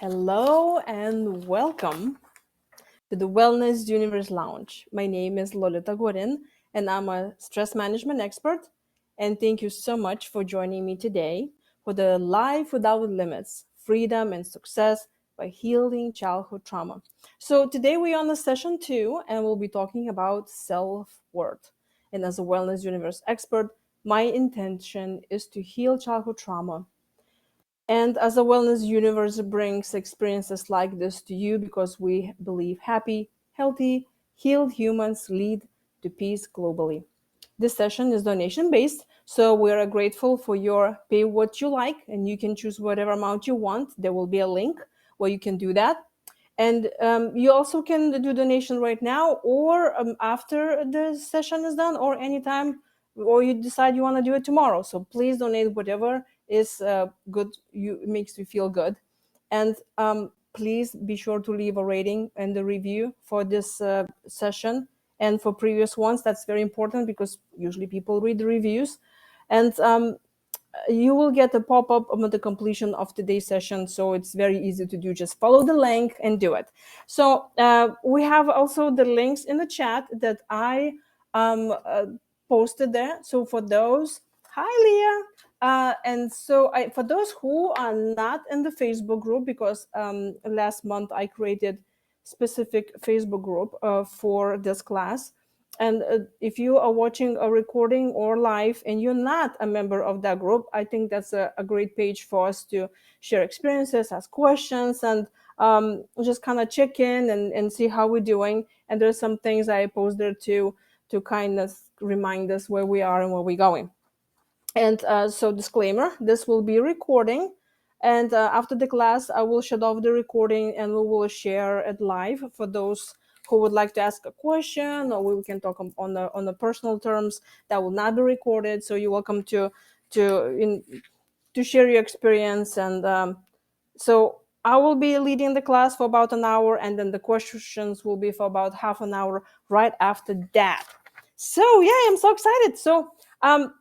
Hello and welcome to the Wellness Universe Lounge. My name is Lolita Gorin and I'm a stress management expert. And thank you so much for joining me today for the Life Without Limits Freedom and Success by Healing Childhood Trauma. So today we're on the session 2 and we'll be talking about self worth. And as a Wellness Universe expert, my intention is to heal childhood trauma and as a wellness universe brings experiences like this to you because we believe happy, healthy, healed humans lead to peace globally. This session is donation based, so we are grateful for your pay what you like, and you can choose whatever amount you want. There will be a link where you can do that. And you also can do donation right now or after the session is done or anytime, or you decide you want to do it tomorrow. So please donate whatever is good, makes you feel good. And please be sure to leave a rating and a review for this session and for previous ones. That's very important because usually people read the reviews. And you will get a pop-up on the completion of today's session, so it's very easy to do. Just follow the link and do it. So we have also the links in the chat that I posted there. So for those, hi Leah. And so for those who are not in the Facebook group, because last month I created specific Facebook group for this class. And if you are watching a recording or live and you're not a member of that group, I think that's a great page for us to share experiences, ask questions, and just kind of check in and see how we're doing. And there's some things I post there to kind of remind us where we are and where we're going. And so disclaimer, this will be recording. And after the class, I will shut off the recording and we will share it live for those who would like to ask a question, or we can talk on the personal terms. That will not be recorded. So you're welcome to share your experience. And so I will be leading the class for about an hour, and then the questions will be for about half an hour right after that. So yeah, I'm so excited. So I'm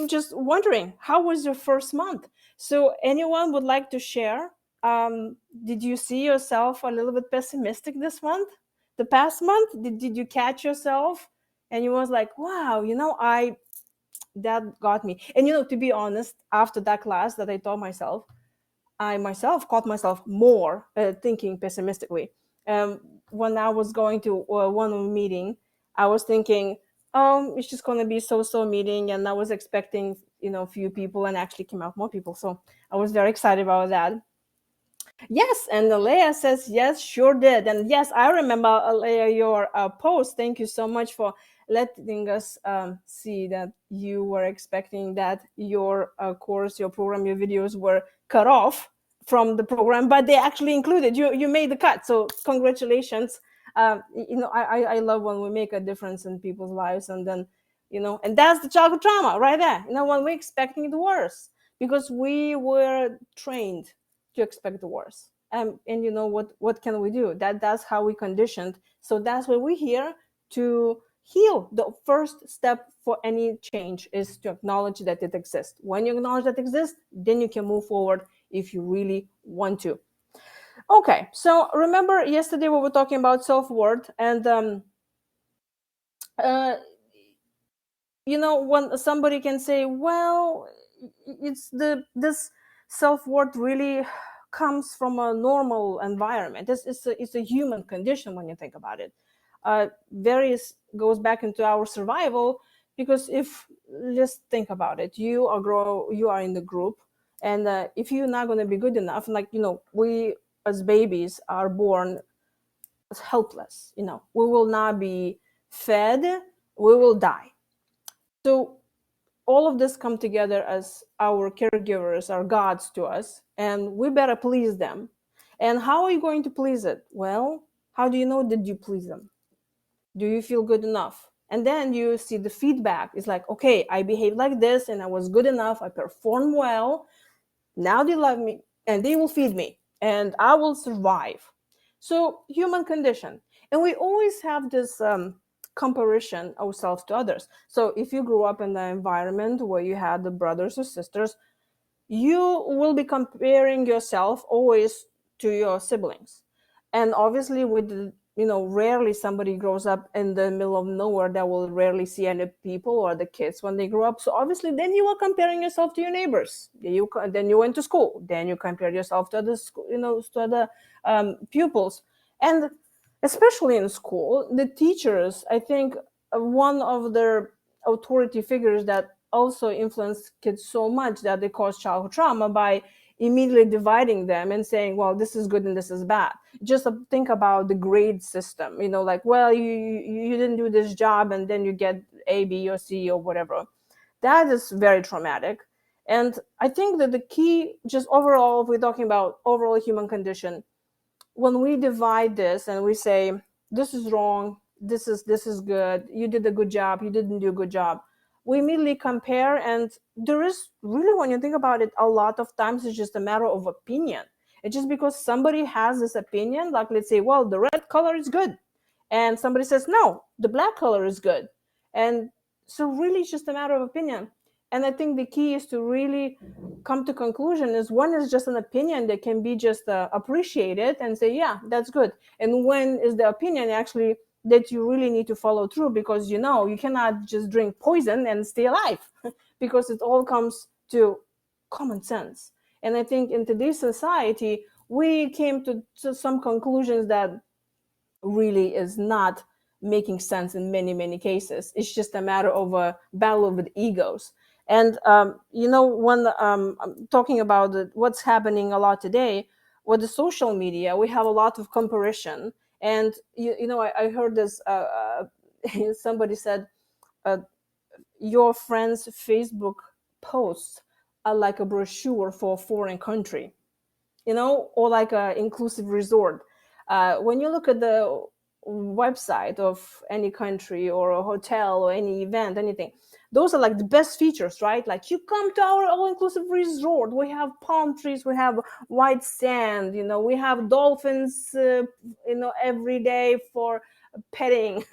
just wondering, how was your first month? So anyone would like to share? Did you see yourself a little bit pessimistic this month? The past month, did you catch yourself? And you was like, wow, that got me. And to be honest, after that class that I taught myself, I myself caught myself more thinking pessimistically. When I was going to one meeting, I was thinking, oh, it's just going to be so meeting, and I was expecting few people, and actually came out more people. So I was very excited about that. Yes, and Alea says yes, sure did, and yes, I remember Alea your post. Thank you so much for letting us see that you were expecting that your course, your program, your videos were cut off from the program, but they actually included you. You made the cut, so congratulations. I love when we make a difference in people's lives, and then and that's the childhood trauma right there. When we're expecting the worst because we were trained to expect the worst. And what can we do? That's how we conditioned. So that's why we're here to heal. The first step for any change is to acknowledge that it exists. When you acknowledge that it exists, then you can move forward if you really want to. Okay, so remember yesterday we were talking about self-worth, and when somebody can say, well, it's this self-worth really comes from a normal environment. It's a human condition when you think about it. Various goes back into our survival, because if just think about it, you are in the group, and if you're not going to be good enough, like we as babies are born as helpless. We will not be fed, we will die. So all of this come together as our caregivers, our gods to us, and we better please them. And how are you going to please it? Well, how do you know that you please them? Do you feel good enough? And then you see the feedback. It's like, okay, I behaved like this and I was good enough. I performed well. Now they love me and they will feed me and I will survive. So human condition. And we always have this comparison ourselves to others. So if you grew up in the environment where you had the brothers or sisters, you will be comparing yourself always to your siblings. And obviously with rarely somebody grows up in the middle of nowhere that will rarely see any people or the kids when they grow up. So obviously then you are comparing yourself to your neighbors. Then you went to school, then you compare yourself to other school, to other pupils. And especially in school, the teachers, I think, one of their authority figures that also influence kids so much that they cause childhood trauma by immediately dividing them and saying, well, this is good and this is bad. Just think about the grade system, like, well, you didn't do this job and then you get A, B, or C or whatever. That is very traumatic. And I think that the key, just overall, if we're talking about overall human condition, when we divide this and we say this is wrong, this is good, you did a good job, you didn't do a good job, we immediately compare. And there is really, when you think about it, a lot of times it's just a matter of opinion. It's just because somebody has this opinion, like, let's say, well, the red color is good, and somebody says no, the black color is good. And so really it's just a matter of opinion. And I think the key is to really come to conclusion is, one is just an opinion that can be just appreciated and say, yeah, that's good. And when is the opinion actually that you really need to follow through, because you cannot just drink poison and stay alive because it all comes to common sense. And I think in today's society we came to some conclusions that really is not making sense in many many cases. It's just a matter of a battle with egos. And when I'm talking about what's happening a lot today with the social media, we have a lot of comparison. And I heard this somebody said, uh, your friend's Facebook posts are like a brochure for a foreign country, or like a inclusive resort. When you look at the website of any country or a hotel or any event, anything, those are like the best features, right? Like, you come to our all-inclusive resort, we have palm trees, we have white sand, we have dolphins, every day for petting.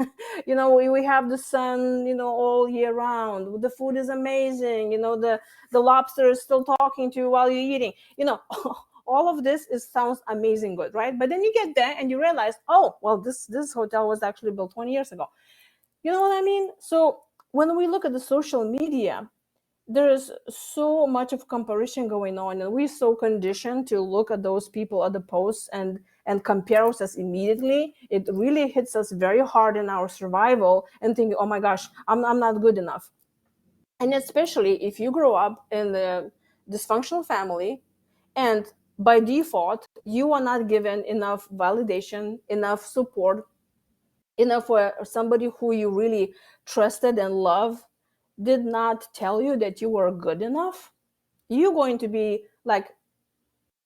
We have the sun, all year round. The food is amazing. The lobster is still talking to you while you're eating. All of this sounds amazing good, right? But then you get there and you realize, oh, well, this hotel was actually built 20 years ago. You know what I mean? So when we look at the social media, there is so much of comparison going on, and we're so conditioned to look at those people at the posts and compare us immediately. It really hits us very hard in our survival and think, oh my gosh, I'm not good enough. And especially if you grow up in the dysfunctional family, and by default you are not given enough validation, enough support, enough for somebody who you really trusted and love did not tell you that you were good enough, you're going to be like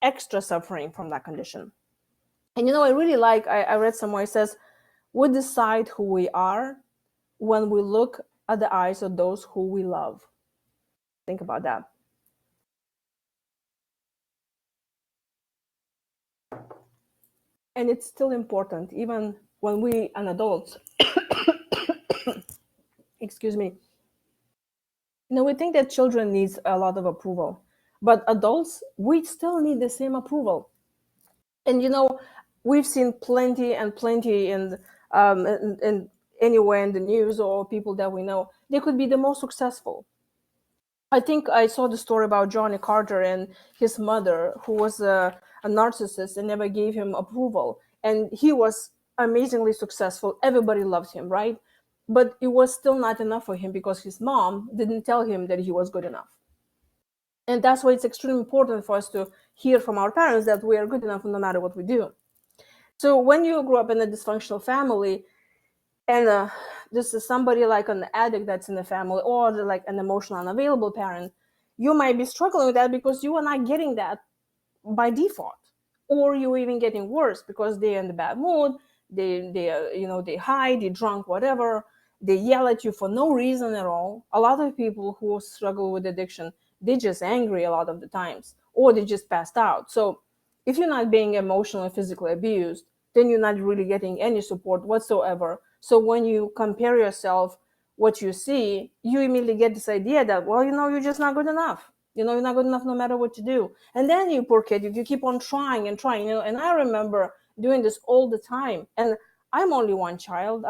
extra suffering from that condition. And I really like, I read somewhere, it says, we decide who we are when we look at the eyes of those who we love. Think about that. And it's still important even when we an adults. Excuse me. We think that children needs a lot of approval, but adults, we still need the same approval. And we've seen plenty and plenty in anywhere in the news, or people that we know, they could be the most successful. I think I saw the story about Johnny Carter and his mother, who was a narcissist and never gave him approval. And he was amazingly successful. Everybody loved him, right? But it was still not enough for him because his mom didn't tell him that he was good enough. And that's why it's extremely important for us to hear from our parents that we are good enough no matter what we do. So when you grow up in a dysfunctional family, and this is somebody like an addict that's in the family, or like an emotional unavailable parent, you might be struggling with that because you are not getting that by default, or you're even getting worse because they're in the bad mood. They hide, they drunk, whatever. They yell at you for no reason at all. A lot of people who struggle with addiction, they're just angry a lot of the times, or they just passed out. So if you're not being emotionally, physically abused, then you're not really getting any support whatsoever. So when you compare yourself, what you see, you immediately get this idea that, well, you're just not good enough. You're not good enough no matter what you do. And then you poor kid, you keep on trying and trying. And I remember doing this all the time. And I'm only one child.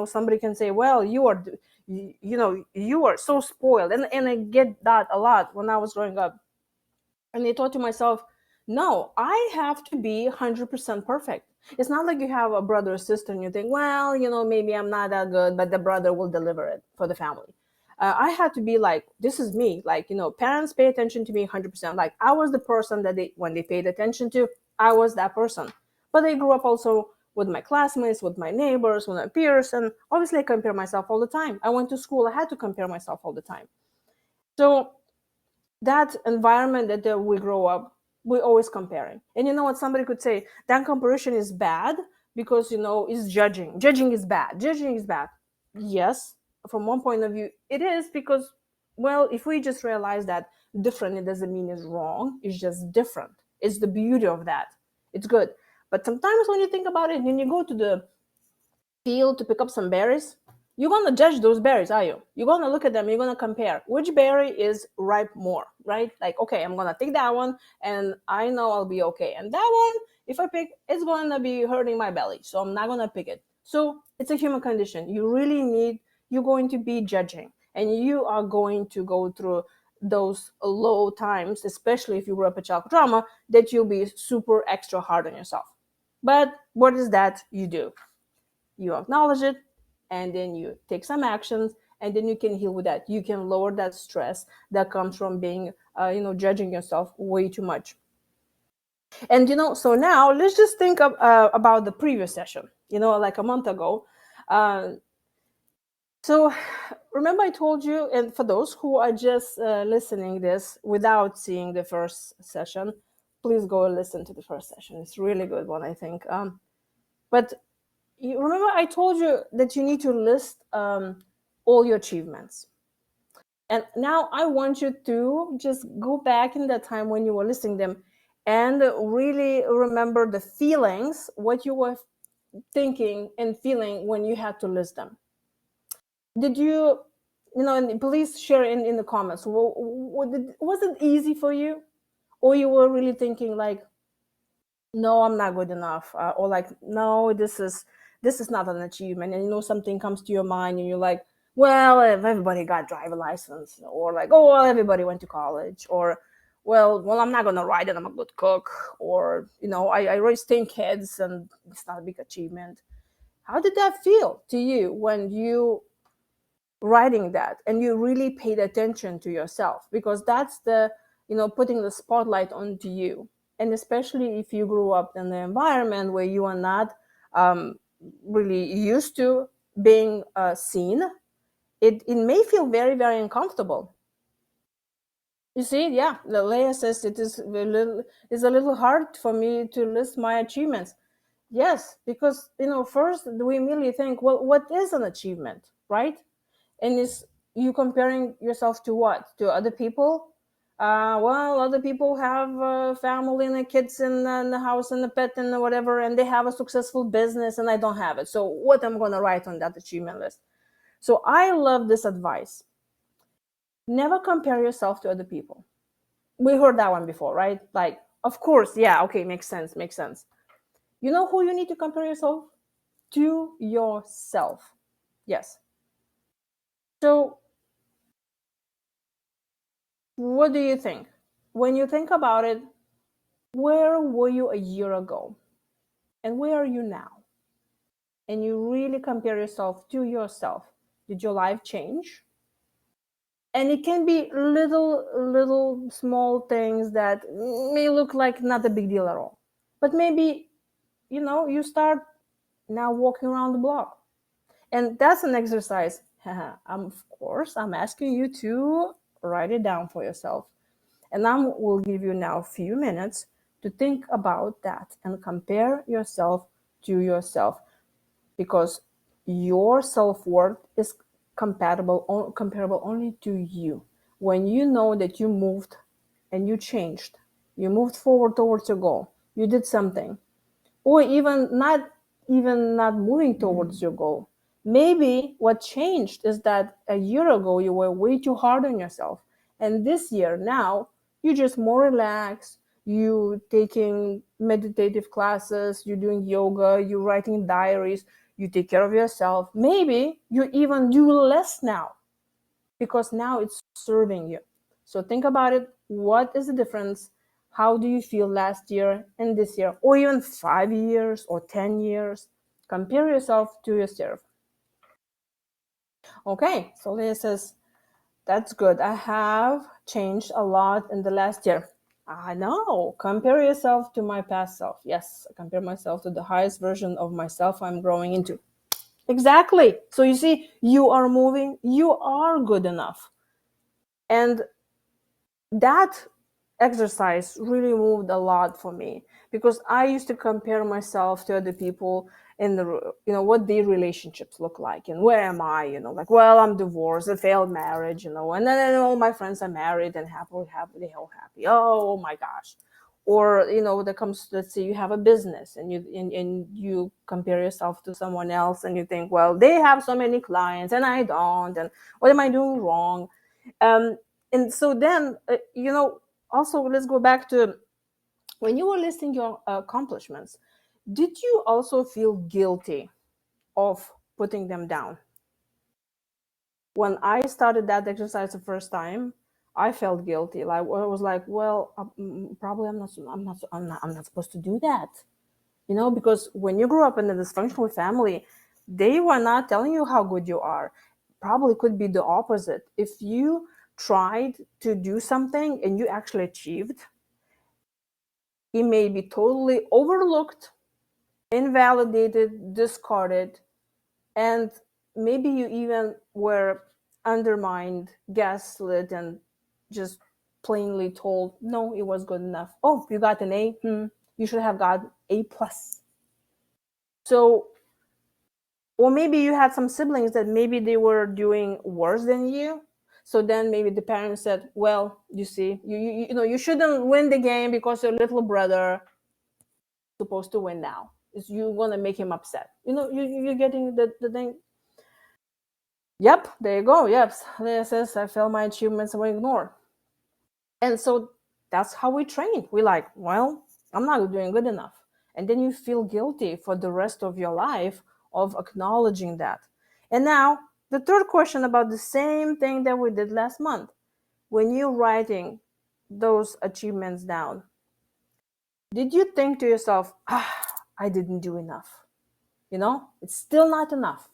Somebody can say, well, you are so spoiled. And I get that a lot when I was growing up. And I thought to myself, no, I have to be 100% perfect. It's not like you have a brother or sister and you think, well, maybe I'm not that good, but the brother will deliver it for the family. I had to be like, this is me. Like, parents pay attention to me 100%. Like, I was the person that when they paid attention to, I was that person. But I grew up also with my classmates, with my neighbors, with my peers. And obviously, I compare myself all the time. I went to school, I had to compare myself all the time. So that environment that we grow up, we're always comparing. And you know what, somebody could say that comparison is bad because is judging is bad. Yes, from one point of view it is, because, well, if we just realize that different, it doesn't mean it's wrong, it's just different. It's the beauty of that. It's good. But sometimes when you think about it, when you go to the field to pick up some berries, you're going to judge those berries, are you? You're going to look at them, you're going to compare which berry is ripe more, right? Like, okay, I'm going to take that one and I know I'll be okay. And that one, if I pick, it's going to be hurting my belly. So I'm not going to pick it. So it's a human condition. You're going to be judging, and you are going to go through those low times, especially if you grew up with childhood trauma, that you'll be super extra hard on yourself. But what is that you do? You acknowledge it, and then you take some actions, and then you can heal with that. You can lower that stress that comes from being judging yourself way too much. And so now let's just think about the previous session, like a month ago. So remember I told you, and for those who are just listening this without seeing the first session, please go and listen to the first session. It's a really good one, I think. But you remember I told you that you need to list all your achievements. And now I want you to just go back in that time when you were listing them and really remember the feelings, what you were thinking and feeling when you had to list them. Did you, and please share in the comments, was it easy for you? Or you were really thinking like, no, I'm not good enough, or like, no, this is not an achievement, and something comes to your mind and you're like, well, if everybody got driver license, or like, oh, well, everybody went to college, or well, I'm not gonna write it, I'm a good cook, or I raised 10 kids and it's not a big achievement. How did that feel to you when you writing that and you really paid attention to yourself? Because that's the putting the spotlight onto you. And especially if you grew up in an environment where you are not really used to being seen, it may feel very, very uncomfortable. You see, yeah, Leia says it is a little hard for me to list my achievements. Yes, because first we immediately think, well, what is an achievement, right? And is you comparing yourself to what? To other people? Well, other people have a family and the kids and the house and the pet and whatever, and they have a successful business, and I don't have it. So what am I going to write on that achievement list? So I love this advice. Never compare yourself to other people. We heard that one before, right? Like, of course, yeah, okay, makes sense. You know who you need to compare yourself to? Yourself. Yes. So what do you think? When you think about it, where were you a year ago? And where are you now? And you really compare yourself to yourself. Did your life change? And it can be little small things that may look like not a big deal at all. But maybe, you start now walking around the block. And that's an exercise. Of course, I'm asking you to write it down for yourself. And I will give you now a few minutes to think about that and compare yourself to yourself, because your self-worth is comparable only to you. When you know that you moved and you changed, you moved forward towards your goal, you did something, or even not moving towards your goal. Maybe what changed is that a year ago you were way too hard on yourself, And this year now, you're just more relaxed. You taking meditative classes, you're doing yoga, you're writing diaries, you take care of yourself. Maybe you even do less now because now it's serving you. So think about it. What is the difference? How do you feel last year and this year, or even 5 years or 10 years? Compare yourself to yourself. Okay, so Leah says, that's good. I have changed a lot in the last year. I know. Compare yourself to my past self. Yes, I compare myself to the highest version of myself I'm growing into. Exactly. So you see, you are moving, you are good enough. And that exercise really moved a lot for me because I used to compare myself to other people in the, what their relationships look like and where am I, like, well, I'm divorced, a failed marriage, and then all my friends are married and happily all happy. Oh my gosh. Or, there comes, let's say you have a business and you compare yourself to someone else and you think, well, they have so many clients and I don't, and what am I doing wrong? And so then, also let's go back to when you were listing your accomplishments. Did you also feel guilty of putting them down? When I started that exercise the first time, I felt guilty. Like I was like, well, probably I'm not supposed to do that. Because when you grew up in a dysfunctional family, they were not telling you how good you are. Probably could be the opposite. If you tried to do something and you actually achieved, it may be totally overlooked, invalidated, discarded, and maybe you even were undermined, gaslit, and just plainly told, no, it was good enough. Oh, you got an A? You should have got A plus. So, or maybe you had some siblings that maybe they were doing worse than you. So then maybe the parents said, well, you see, you shouldn't win the game because your little brother is supposed to win now. Is you gonna make him upset. You're getting the thing. Yep, there you go. Yep, Leah says I felt my achievements were ignored. And so that's how we train. We like, well, I'm not doing good enough. And then you feel guilty for the rest of your life of acknowledging that. And now, the third question about the same thing that we did last month. When you're writing those achievements down, did you think to yourself, I didn't do enough? It's still not enough.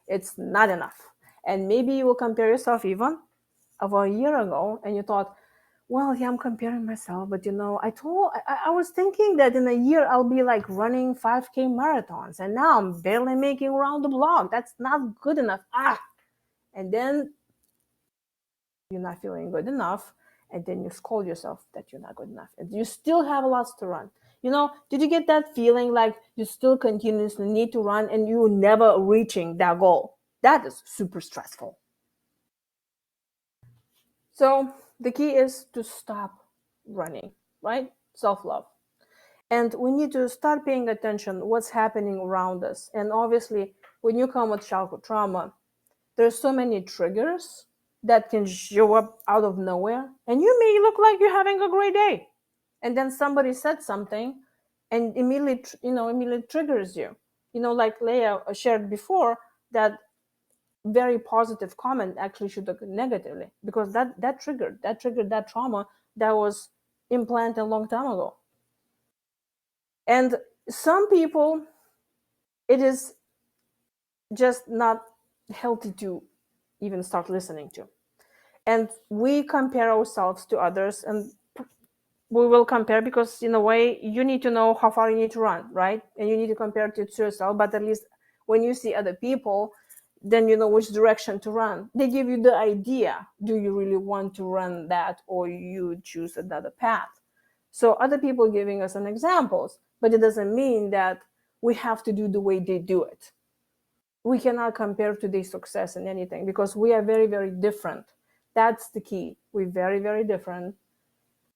It's not enough. And maybe you will compare yourself even of a year ago and you thought, well, yeah, I'm comparing myself, but I was thinking that in a year I'll be like running 5K marathons, and now I'm barely making around the block. That's not good enough. And then you're not feeling good enough, and then you scold yourself that you're not good enough, and you still have lots to run. Did you get that feeling like you still continuously need to run and you're never reaching that goal? That is super stressful. So the key is to stop running, right? Self-love. And we need to start paying attention what's happening around us. And obviously, when you come with childhood trauma, there's so many triggers that can show up out of nowhere. And you may look like you're having a great day. And then somebody said something and immediately triggers you. Like Leah shared before, that very positive comment actually should look negatively because that triggered that trauma that was implanted a long time ago. And some people, it is just not healthy to even start listening to. And we compare ourselves to others, and we will compare because in a way you need to know how far you need to run, right? And you need to compare it to yourself, but at least when you see other people, then you know which direction to run. They give you the idea, do you really want to run that, or you choose another path? So other people giving us an examples, but it doesn't mean that we have to do the way they do it. We cannot compare today's success in anything because we are very, very different. That's the key. We're very, very different.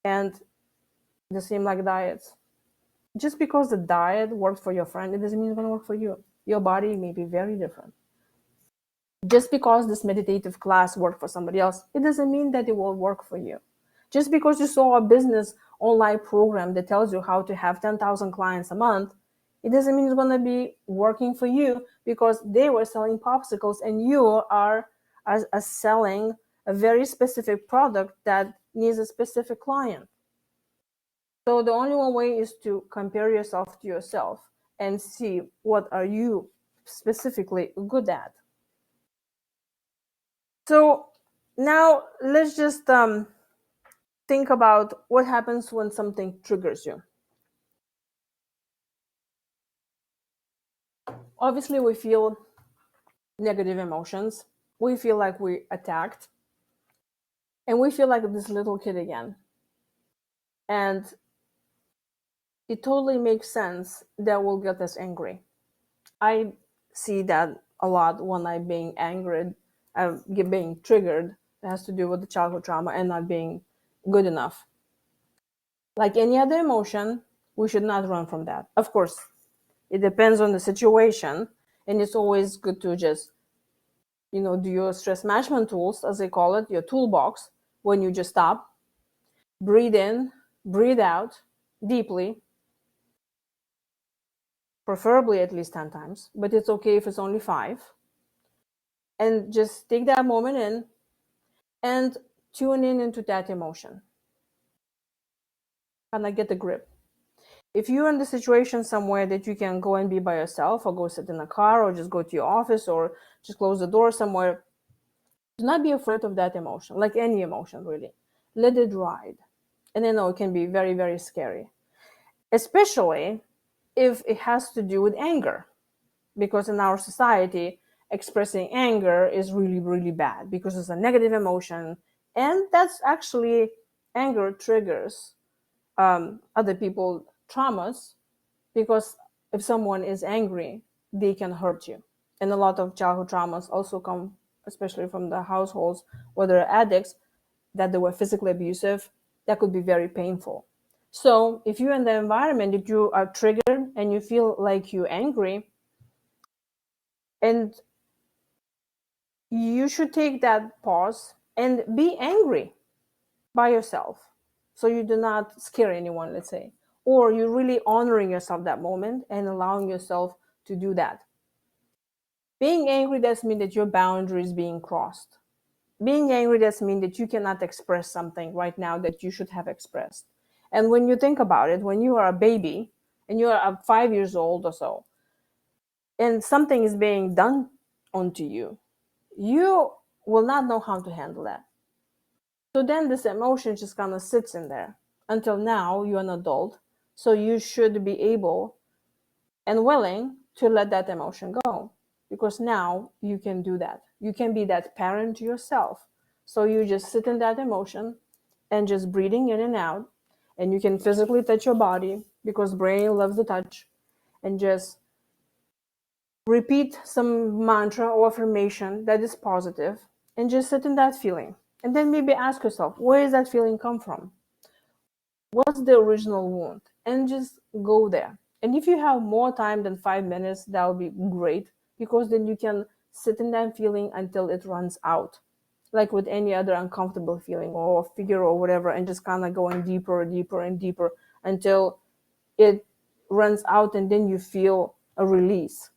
And the same like diets. Just because the diet works for your friend, it doesn't mean it's going to work for you. Your body may be very different. Just because this meditative class worked for somebody else, it doesn't mean that it will work for you. Just because you saw a business online program that tells you how to have 10,000 clients a month, it doesn't mean it's going to be working for you, because they were selling popsicles and you are selling a very specific product that needs a specific client. So the only one way is to compare yourself to yourself and see what are you specifically good at. So now let's just think about what happens when something triggers you. Obviously, we feel negative emotions. We feel like we attacked. And we feel like this little kid again. And it totally makes sense that will get us angry. I see that a lot when I'm being angry, being triggered. It has to do with the childhood trauma and not being good enough. Like any other emotion, we should not run from that. Of course, it depends on the situation, and it's always good to just, do your stress management tools, as they call it, your toolbox, when you just stop, breathe in, breathe out deeply, preferably at least 10 times, but it's okay if it's only 5. And just take that moment in and tune in into that emotion. Kind of get the grip. If you're in the situation somewhere that you can go and be by yourself, or go sit in a car, or just go to your office, or just close the door somewhere, do not be afraid of that emotion, like any emotion, really. Let it ride. And I know it can be very, very scary, especially if it has to do with anger. Because in our society, expressing anger is really, really bad because it's a negative emotion. And that's actually, anger triggers other people traumas, because if someone is angry, they can hurt you. And a lot of childhood traumas also come, especially from the households where there are addicts, that they were physically abusive. That could be very painful. So if you're in the environment that you are triggered and you feel like you're angry, and you should take that pause and be angry by yourself, so you do not scare anyone, let's say, or you're really honoring yourself that moment and allowing yourself to do that. Being angry doesn't mean that your boundary is being crossed. Being angry doesn't mean that you cannot express something right now that you should have expressed. And when you think about it, when you are a baby and you are 5 years old or so, and something is being done onto you, you will not know how to handle that. So then this emotion just kind of sits in there until now you're an adult. So you should be able and willing to let that emotion go, because now you can do that. You can be that parent to yourself. So you just sit in that emotion and just breathing in and out. And you can physically touch your body, because brain loves the touch, and just repeat some mantra or affirmation that is positive, and just sit in that feeling. And then maybe ask yourself, where does that feeling come from? What's the original wound? And just go there. And if you have more time than 5 minutes, that would be great, because then you can sit in that feeling until it runs out, like with any other uncomfortable feeling or figure or whatever, and just kind of going deeper and deeper and deeper until it runs out, and then you feel a release.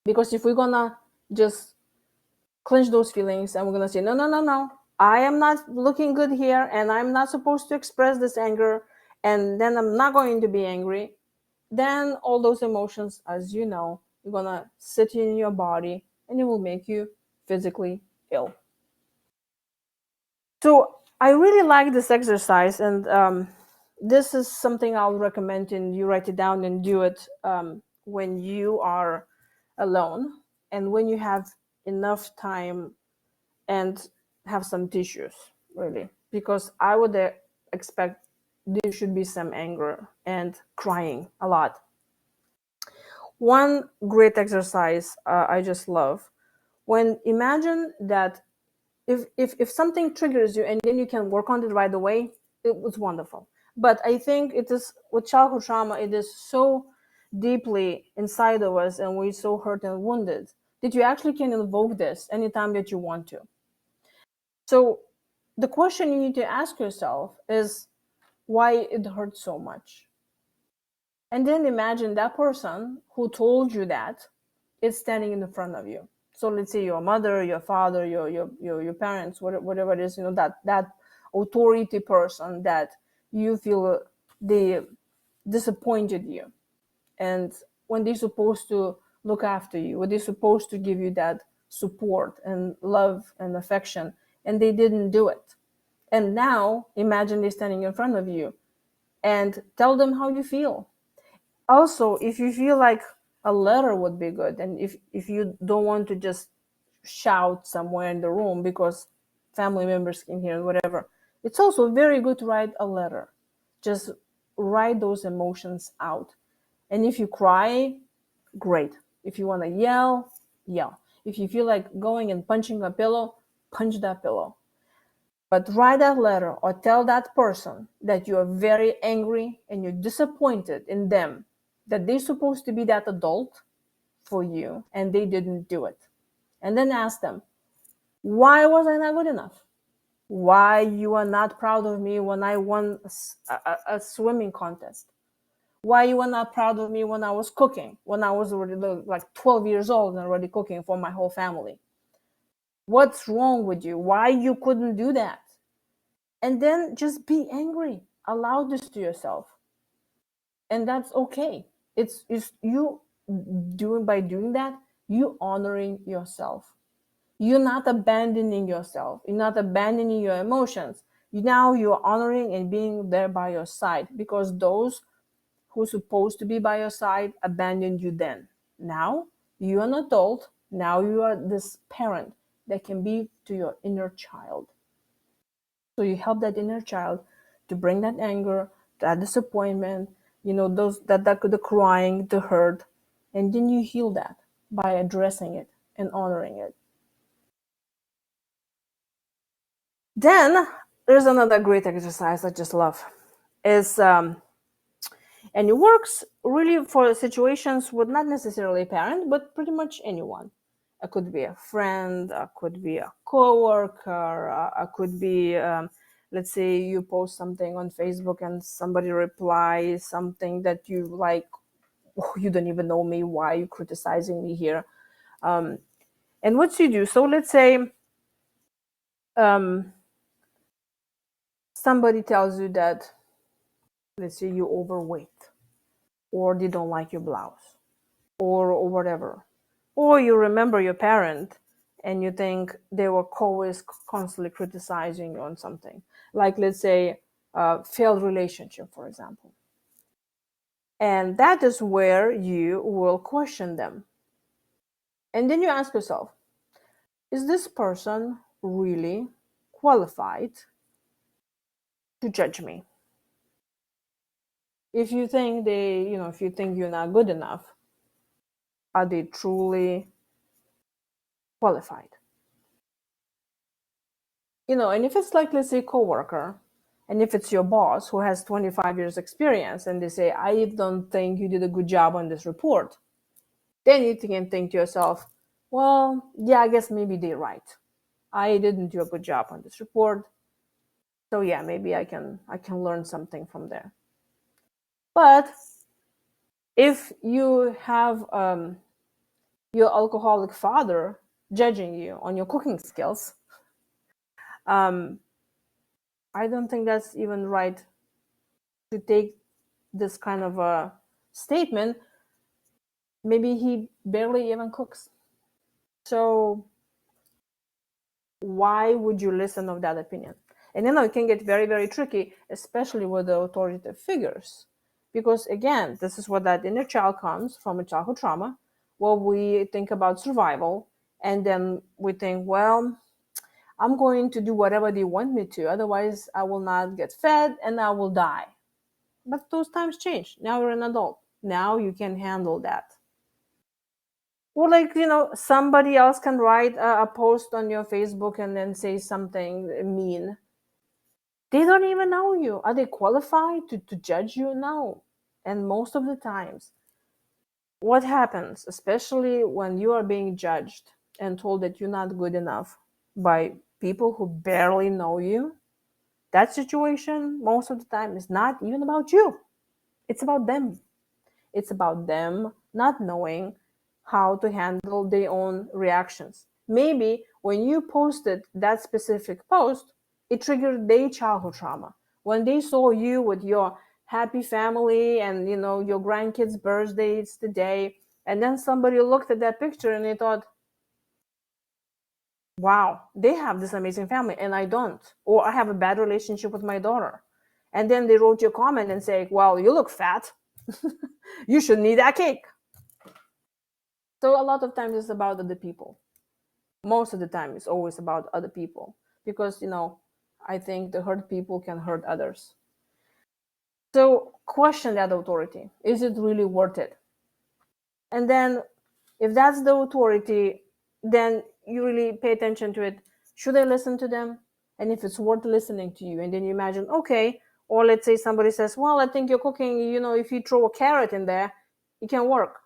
Because if we're gonna just clench those feelings and we're gonna say, no, no, no, no, I am not looking good here, and I'm not supposed to express this anger, and then I'm not going to be angry, then all those emotions, as you know, you're gonna sit in your body and it will make you physically ill. So I really like this exercise, and this is something I'll recommend, and you write it down and do it when you are alone, and when you have enough time and have some tissues, really, because I would expect there should be some anger and crying a lot. One great exercise I just love, when imagine that if something triggers you and then you can work on it right away, it was wonderful. But I think it is with childhood trauma, it is so deeply inside of us, and we're so hurt and wounded, that you actually can invoke this anytime that you want to. So the question you need to ask yourself is why it hurts so much. And then imagine that person who told you that is standing in front of you. So let's say your mother, your father, your parents, whatever it is, that authority person that you feel they disappointed you. And when they're supposed to look after you, when they're supposed to give you that support and love and affection, and they didn't do it. And now imagine they're standing in front of you and tell them how you feel. Also, if you feel like a letter would be good, and if you don't want to just shout somewhere in the room because family members can hear, whatever, it's also very good to write a letter. Just write those emotions out. And if you cry, great. If you want to yell, yell. If you feel like going and punching a pillow, punch that pillow. But write that letter or tell that person that you are very angry and you're disappointed in them, that they're supposed to be that adult for you and they didn't do it. And then ask them, why was I not good enough? Why you are not proud of me when I won a swimming contest? Why you were not proud of me when I was cooking, when I was already like 12 years old and already cooking for my whole family? What's wrong with you? Why you couldn't do that? And then just be angry. Allow this to yourself. And that's okay. It's you doing by doing that, you honoring yourself. You're not abandoning yourself. You're not abandoning your emotions. Now you're honoring and being there by your side, because those who's supposed to be by your side abandoned you then. Now you're an adult. Now you are this parent that can be to your inner child. So you help that inner child to bring that anger, that disappointment, those that the crying, the hurt, and then you heal that by addressing it and honoring it. Then there's another great exercise I just love. Is and it works really for situations with not necessarily a parent, but pretty much anyone. It could be a friend, it could be a coworker, it could be, let's say you post something on Facebook and somebody replies something that you like, oh, you don't even know me, why are you criticizing me here? And what you do, so let's say um, somebody tells you that, let's say you're overweight, or they don't like your blouse, or whatever. Or you remember your parent and you think they were always constantly criticizing you on something. Like, let's say, failed relationship, for example. And that is where you will question them. And then you ask yourself, is this person really qualified to judge me? If you think if you think you're not good enough, are they truly qualified? And if it's like, let's say, coworker, and if it's your boss who has 25 years experience and they say, I don't think you did a good job on this report, then you can think to yourself, well, yeah, I guess maybe they're right. I didn't do a good job on this report. So yeah, maybe I can learn something from there. But if you have your alcoholic father judging you on your cooking skills, um, I don't think that's even right to take this kind of a statement. Maybe he barely even cooks. So why would you listen of that opinion? And it can get very, very tricky, especially with the authoritative figures. Because again, this is what that inner child comes from, a childhood trauma, where we think about survival, and then we think, well, I'm going to do whatever they want me to, otherwise I will not get fed and I will die. But those times change. Now you're an adult. Now you can handle that. Or like, somebody else can write a post on your Facebook and then say something mean. They don't even know you. Are they qualified to judge you? No. And most of the times, what happens, especially when you are being judged and told that you're not good enough by people who barely know you? That situation, most of the time, is not even about you. It's about them. It's about them not knowing how to handle their own reactions. Maybe when you posted that specific post, it triggered their childhood trauma. When they saw you with your happy family and your grandkids' birthdays today, and then somebody looked at that picture and they thought, wow, they have this amazing family and I don't. Or I have a bad relationship with my daughter. And then they wrote you a comment and say, well, you look fat. You should need that cake. So a lot of times it's about other people. Most of the time it's always about other people because, I think the hurt people can hurt others. So question that authority. Is it really worth it? And then if that's the authority, then you really pay attention to it. Should I listen to them? And if it's worth listening to you, and then you imagine, okay, or let's say somebody says, well, I think you're cooking, if you throw a carrot in there, it can work.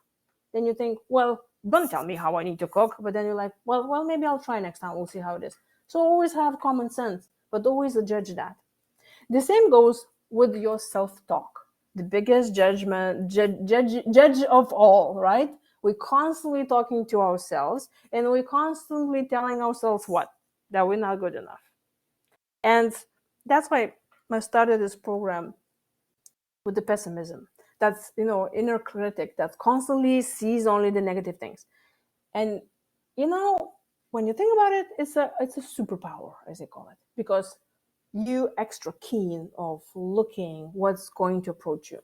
Then you think, well, don't tell me how I need to cook. But then you're like, well, maybe I'll try next time. We'll see how it is. So always have common sense, but always judge that. The same goes with your self-talk. The biggest judge of all, right? We're constantly talking to ourselves and we're constantly telling ourselves what? That we're not good enough. And that's why I started this program with the pessimism. That's, inner critic that constantly sees only the negative things. And, when you think about it, it's a superpower, as they call it, because you extra keen of looking what's going to approach you.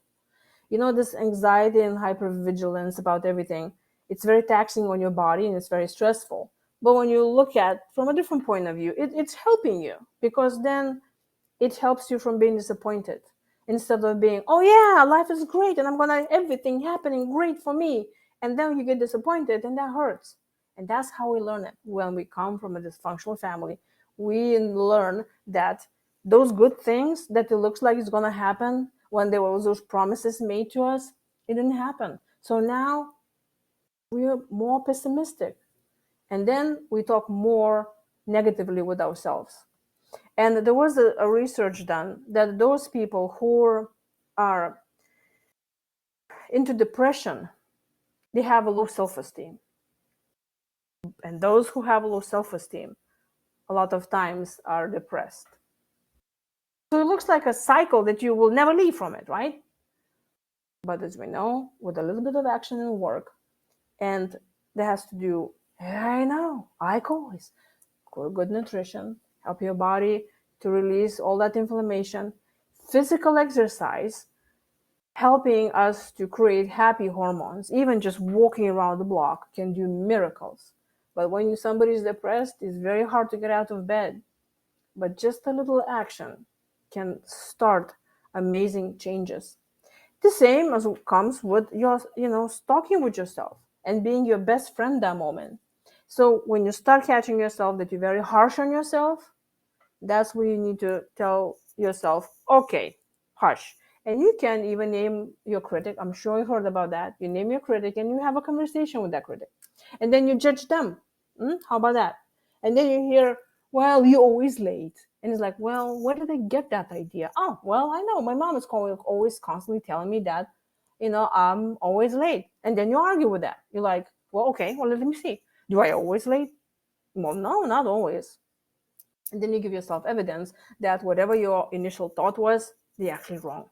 This anxiety and hypervigilance about everything, it's very taxing on your body and it's very stressful. But when you look at from a different point of view, it's helping you because then it helps you from being disappointed instead of being, oh yeah, life is great and I'm gonna everything happening great for me. And then you get disappointed and that hurts. And that's how we learn it. When we come from a dysfunctional family, we learn that those good things that it looks like it's gonna happen when there was those promises made to us, it didn't happen. So now we're more pessimistic. And then we talk more negatively with ourselves. And there was a research done that those people who are into depression, they have a low self-esteem. And those who have a low self-esteem, a lot of times are depressed. So it looks like a cycle that you will never leave from it, right? But as we know, with a little bit of action and work, and that has to do, I know, like always, good nutrition, help your body to release all that inflammation, physical exercise, helping us to create happy hormones. Even just walking around the block can do miracles. But when somebody is depressed, it's very hard to get out of bed. But just a little action can start amazing changes. The same as comes with your, talking with yourself and being your best friend that moment. So when you start catching yourself that you're very harsh on yourself, that's where you need to tell yourself, okay, hush. And you can even name your critic. I'm sure you heard about that. You name your critic and you have a conversation with that critic. And then you judge them. How about that? And then you hear, well, you're always late. And it's like, well, where did I get that idea? Oh, well, I know. My mom is always constantly telling me that, I'm always late. And then you argue with that. You're like, well, okay, well, let me see. Do I always late? Well, no, not always. And then you give yourself evidence that whatever your initial thought was, they're actually wrong.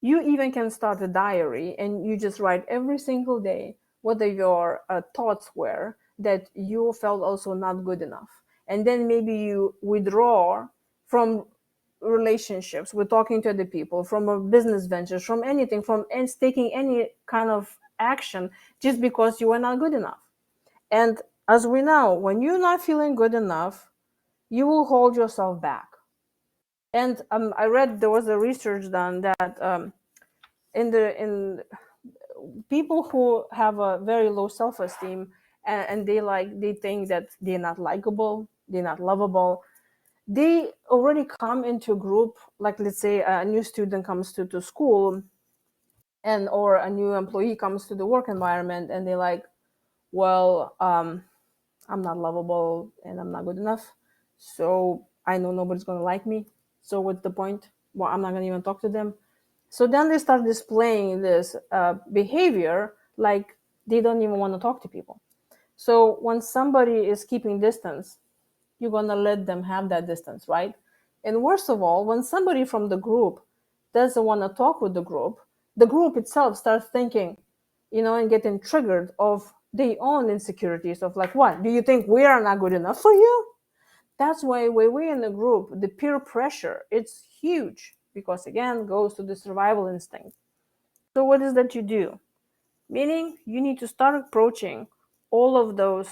You even can start a diary and you just write every single day what your thoughts were that you felt also not good enough. And then maybe you withdraw from relationships with talking to other people, from a business ventures, from anything, from taking any kind of action just because you were not good enough. And as we know, when you're not feeling good enough, you will hold yourself back. And I read there was a research done that in people who have a very low self-esteem and they think that they're not likable, they're not lovable, they already come into a group. Like let's say a new student comes to school and or a new employee comes to the work environment and they're like, well, I'm not lovable and I'm not good enough, so I know nobody's going to like me, so what's the point? Well, I'm not going to even talk to them. So then they start displaying this behavior like they don't even want to talk to people. So when somebody is keeping distance, you're going to let them have that distance, right? And worst of all, when somebody from the group doesn't want to talk with the group itself starts thinking, and getting triggered of their own insecurities of like, what? Do you think we are not good enough for you? That's why when we're in the group, the peer pressure, it's huge because again, goes to the survival instinct. So what is that you do? Meaning you need to start approaching all of those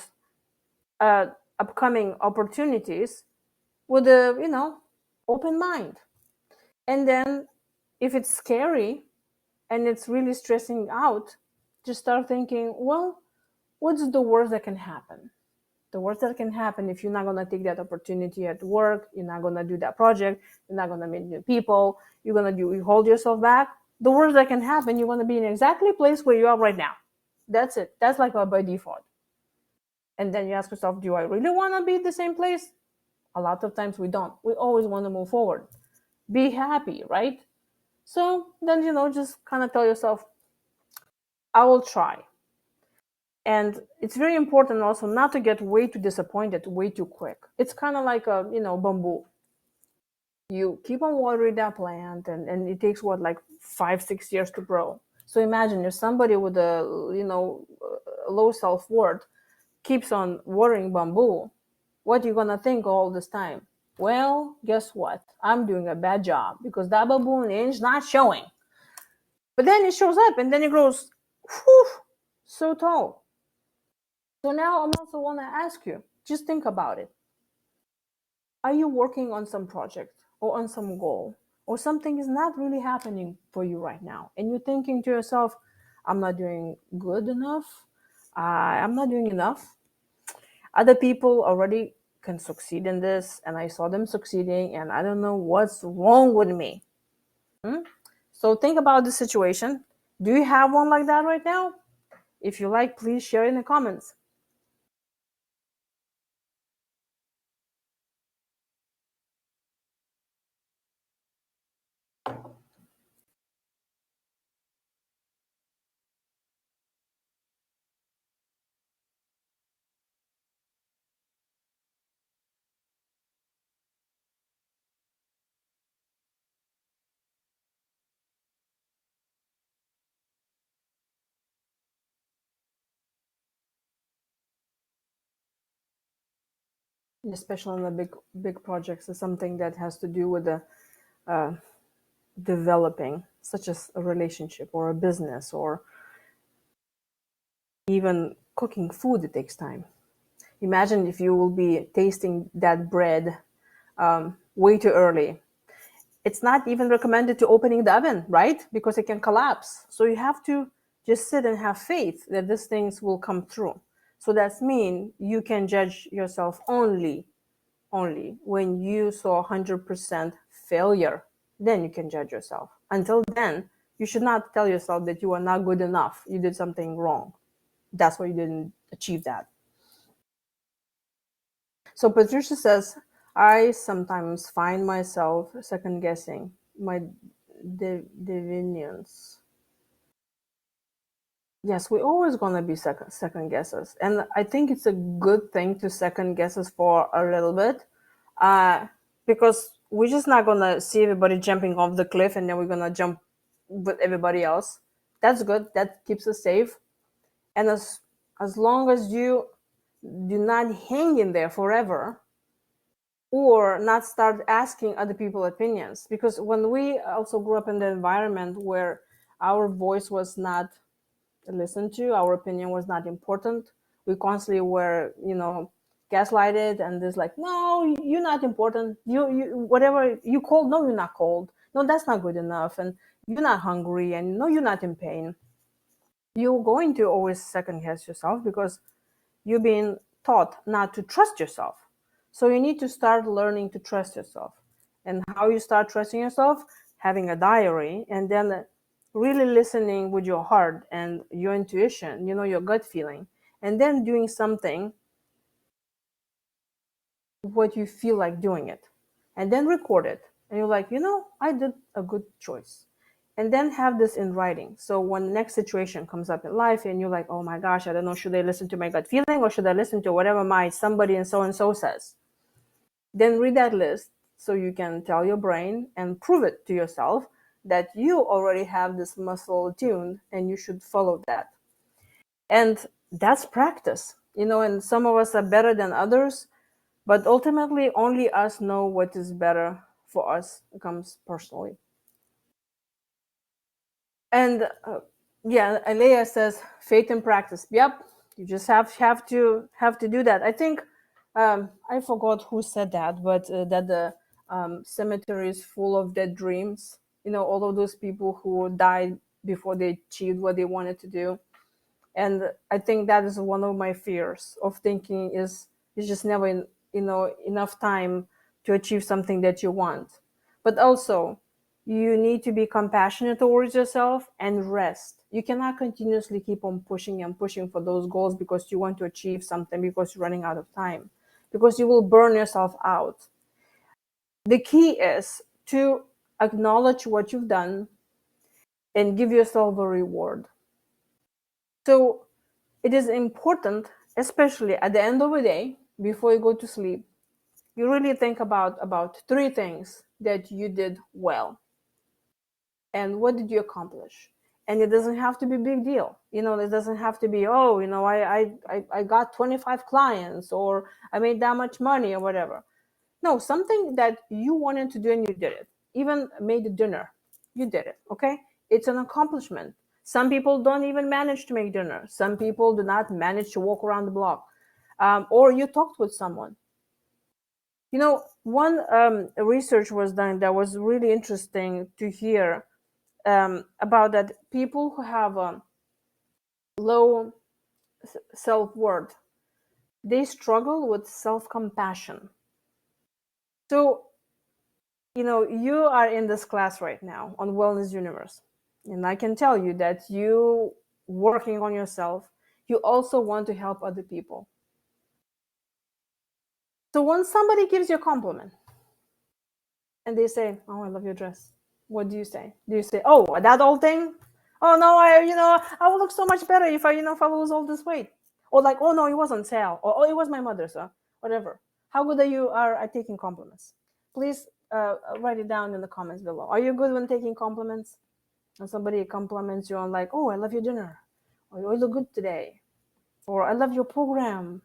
uh, upcoming opportunities with a open mind. And then if it's scary and it's really stressing out, just start thinking, well, what's the worst that can happen? The worst that can happen, if you're not going to take that opportunity at work, you're not going to do that project, you're not going to meet new people, you're going to you hold yourself back, the worst that can happen, you're going to be in exactly the place where you are right now. That's it. That's like by default. And then you ask yourself, do I really want to be at the same place? A lot of times we don't. We always want to move forward. Be happy, right? So then, just kind of tell yourself, I will try. And it's very important also not to get way too disappointed way too quick. It's kind of like a, bamboo. You keep on watering that plant and it takes what, like 5-6 years to grow. So imagine if somebody with a, low self-worth keeps on watering bamboo, what are you going to think all this time? Well, guess what? I'm doing a bad job because that bamboo is not showing. But then it shows up and then it grows whew, so tall. So now I'm also want to ask you, just think about it. Are you working on some project or on some goal or something is not really happening for you right now? And you're thinking to yourself, I'm not doing good enough. I'm not doing enough. Other people already can succeed in this and I saw them succeeding and I don't know what's wrong with me. So think about the situation. Do you have one like that right now? If you like, please share in the comments. Especially on the big projects, is something that has to do with the developing, such as a relationship or a business or even cooking food. It takes time. Imagine if you will be tasting that bread way too early. It's not even recommended to opening the oven, right? Because it can collapse. So you have to just sit and have faith that these things will come through. So that's mean you can judge yourself only when you saw 100% failure. Then you can judge yourself. Until then, you should not tell yourself that you are not good enough. You did something wrong. That's why you didn't achieve that. So Patricia says, I sometimes find myself second guessing my divinions. Yes, we're always gonna be second guessers, and I think it's a good thing to second guess us for a little bit, uh, because we're just not gonna see everybody jumping off the cliff and then we're gonna jump with everybody else. That's good. That keeps us safe, and as long as you do not hang in there forever, or not start asking other people opinions, because when we also grew up in the environment where our voice was not listened to, our opinion was not important, we constantly were gaslighted, and there's like, no, you're not important, you whatever you cold, no, you're not cold, no, that's not good enough, and you're not hungry, and no, you're not in pain. You're going to always second guess yourself because you've been taught not to trust yourself. So you need to start learning to trust yourself. And how you start trusting yourself? Having a diary and then really listening with your heart and your intuition, your gut feeling, and then doing something what you feel like doing it, and then record it, and you're like, I did a good choice, and then have this in writing. So when the next situation comes up in life and you're like, oh my gosh, I don't know, should I listen to my gut feeling or should I listen to whatever my somebody and so says, then read that list so you can tell your brain and prove it to yourself that you already have this muscle tuned and you should follow that. And that's practice, and some of us are better than others, but ultimately only us know what is better for us. It comes personally. And yeah, Alea says faith and practice. Yep, you just have to do that. I think I forgot who said that, but that the cemetery is full of dead dreams. All of those people who died before they achieved what they wanted to do. And I think that is one of my fears of thinking is just never enough time to achieve something that you want. But also, you need to be compassionate towards yourself and rest. You cannot continuously keep on pushing and pushing for those goals because you want to achieve something, because you're running out of time, because you will burn yourself out. The key is to acknowledge what you've done and give yourself a reward. So it is important, especially at the end of the day, before you go to sleep, you really think about three things that you did well and what did you accomplish. And it doesn't have to be a big deal. It doesn't have to be, oh, I got 25 clients or I made that much money or whatever. No, something that you wanted to do and you did it. Even made a dinner, you did it. Okay, it's an accomplishment. Some people don't even manage to make dinner. Some people do not manage to walk around the block. Or you talked with someone. One research was done that was really interesting to hear about that people who have a low self-worth, they struggle with self-compassion. So you are in this class right now on Wellness Universe, and I can tell you that you working on yourself, you also want to help other people. So when somebody gives you a compliment and they say, oh, I love your dress, what do you say? Do you say, oh, that old thing? Oh no, I would look so much better if I lose all this weight. Or like, oh no, it was on sale. Or, oh, it was my mother's, whatever. How good are you at taking compliments? Please write it down in the comments below. Are you good when taking compliments? And somebody compliments you on like, oh, I love your dinner. Or you look good today. Or I love your program.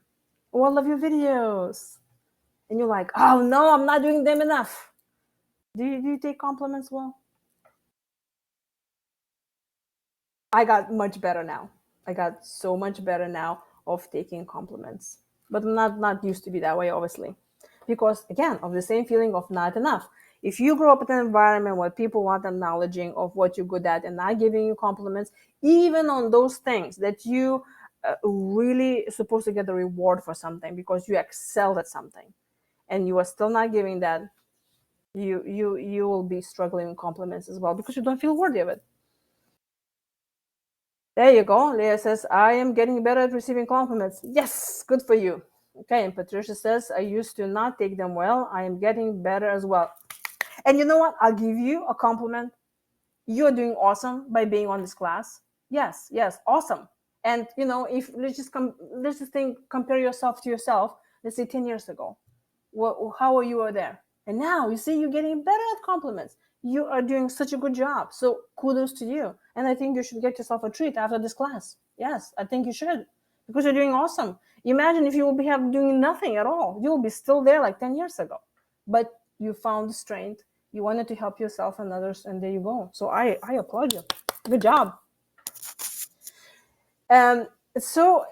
Or I love your videos. And you're like, oh no, I'm not doing them enough. Do you take compliments well? I got much better now. I got so much better now of taking compliments. But I'm not used to be that way, obviously. Because again, of the same feeling of not enough. If you grow up in an environment where people want acknowledging of what you're good at and not giving you compliments, even on those things that you really supposed to get the reward for something because you excelled at something, and you are still not giving that, you will be struggling with compliments as well because you don't feel worthy of it. There you go. Leah says, I am getting better at receiving compliments. Yes, good for you. Okay, and Patricia says, I used to not take them well. I am getting better as well. And you know what? I'll give you a compliment. You're doing awesome by being on this class. Yes, awesome. And if let's just think, compare yourself to yourself. Let's say 10 years ago. How are you there? And now you see you're getting better at compliments. You are doing such a good job. So kudos to you. And I think you should get yourself a treat after this class. Yes, I think you should, because you're doing awesome. Imagine if you will be doing nothing at all. You'll be still there like 10 years ago. But you found the strength. You wanted to help yourself and others, and there you go. So I applaud you. Good job. So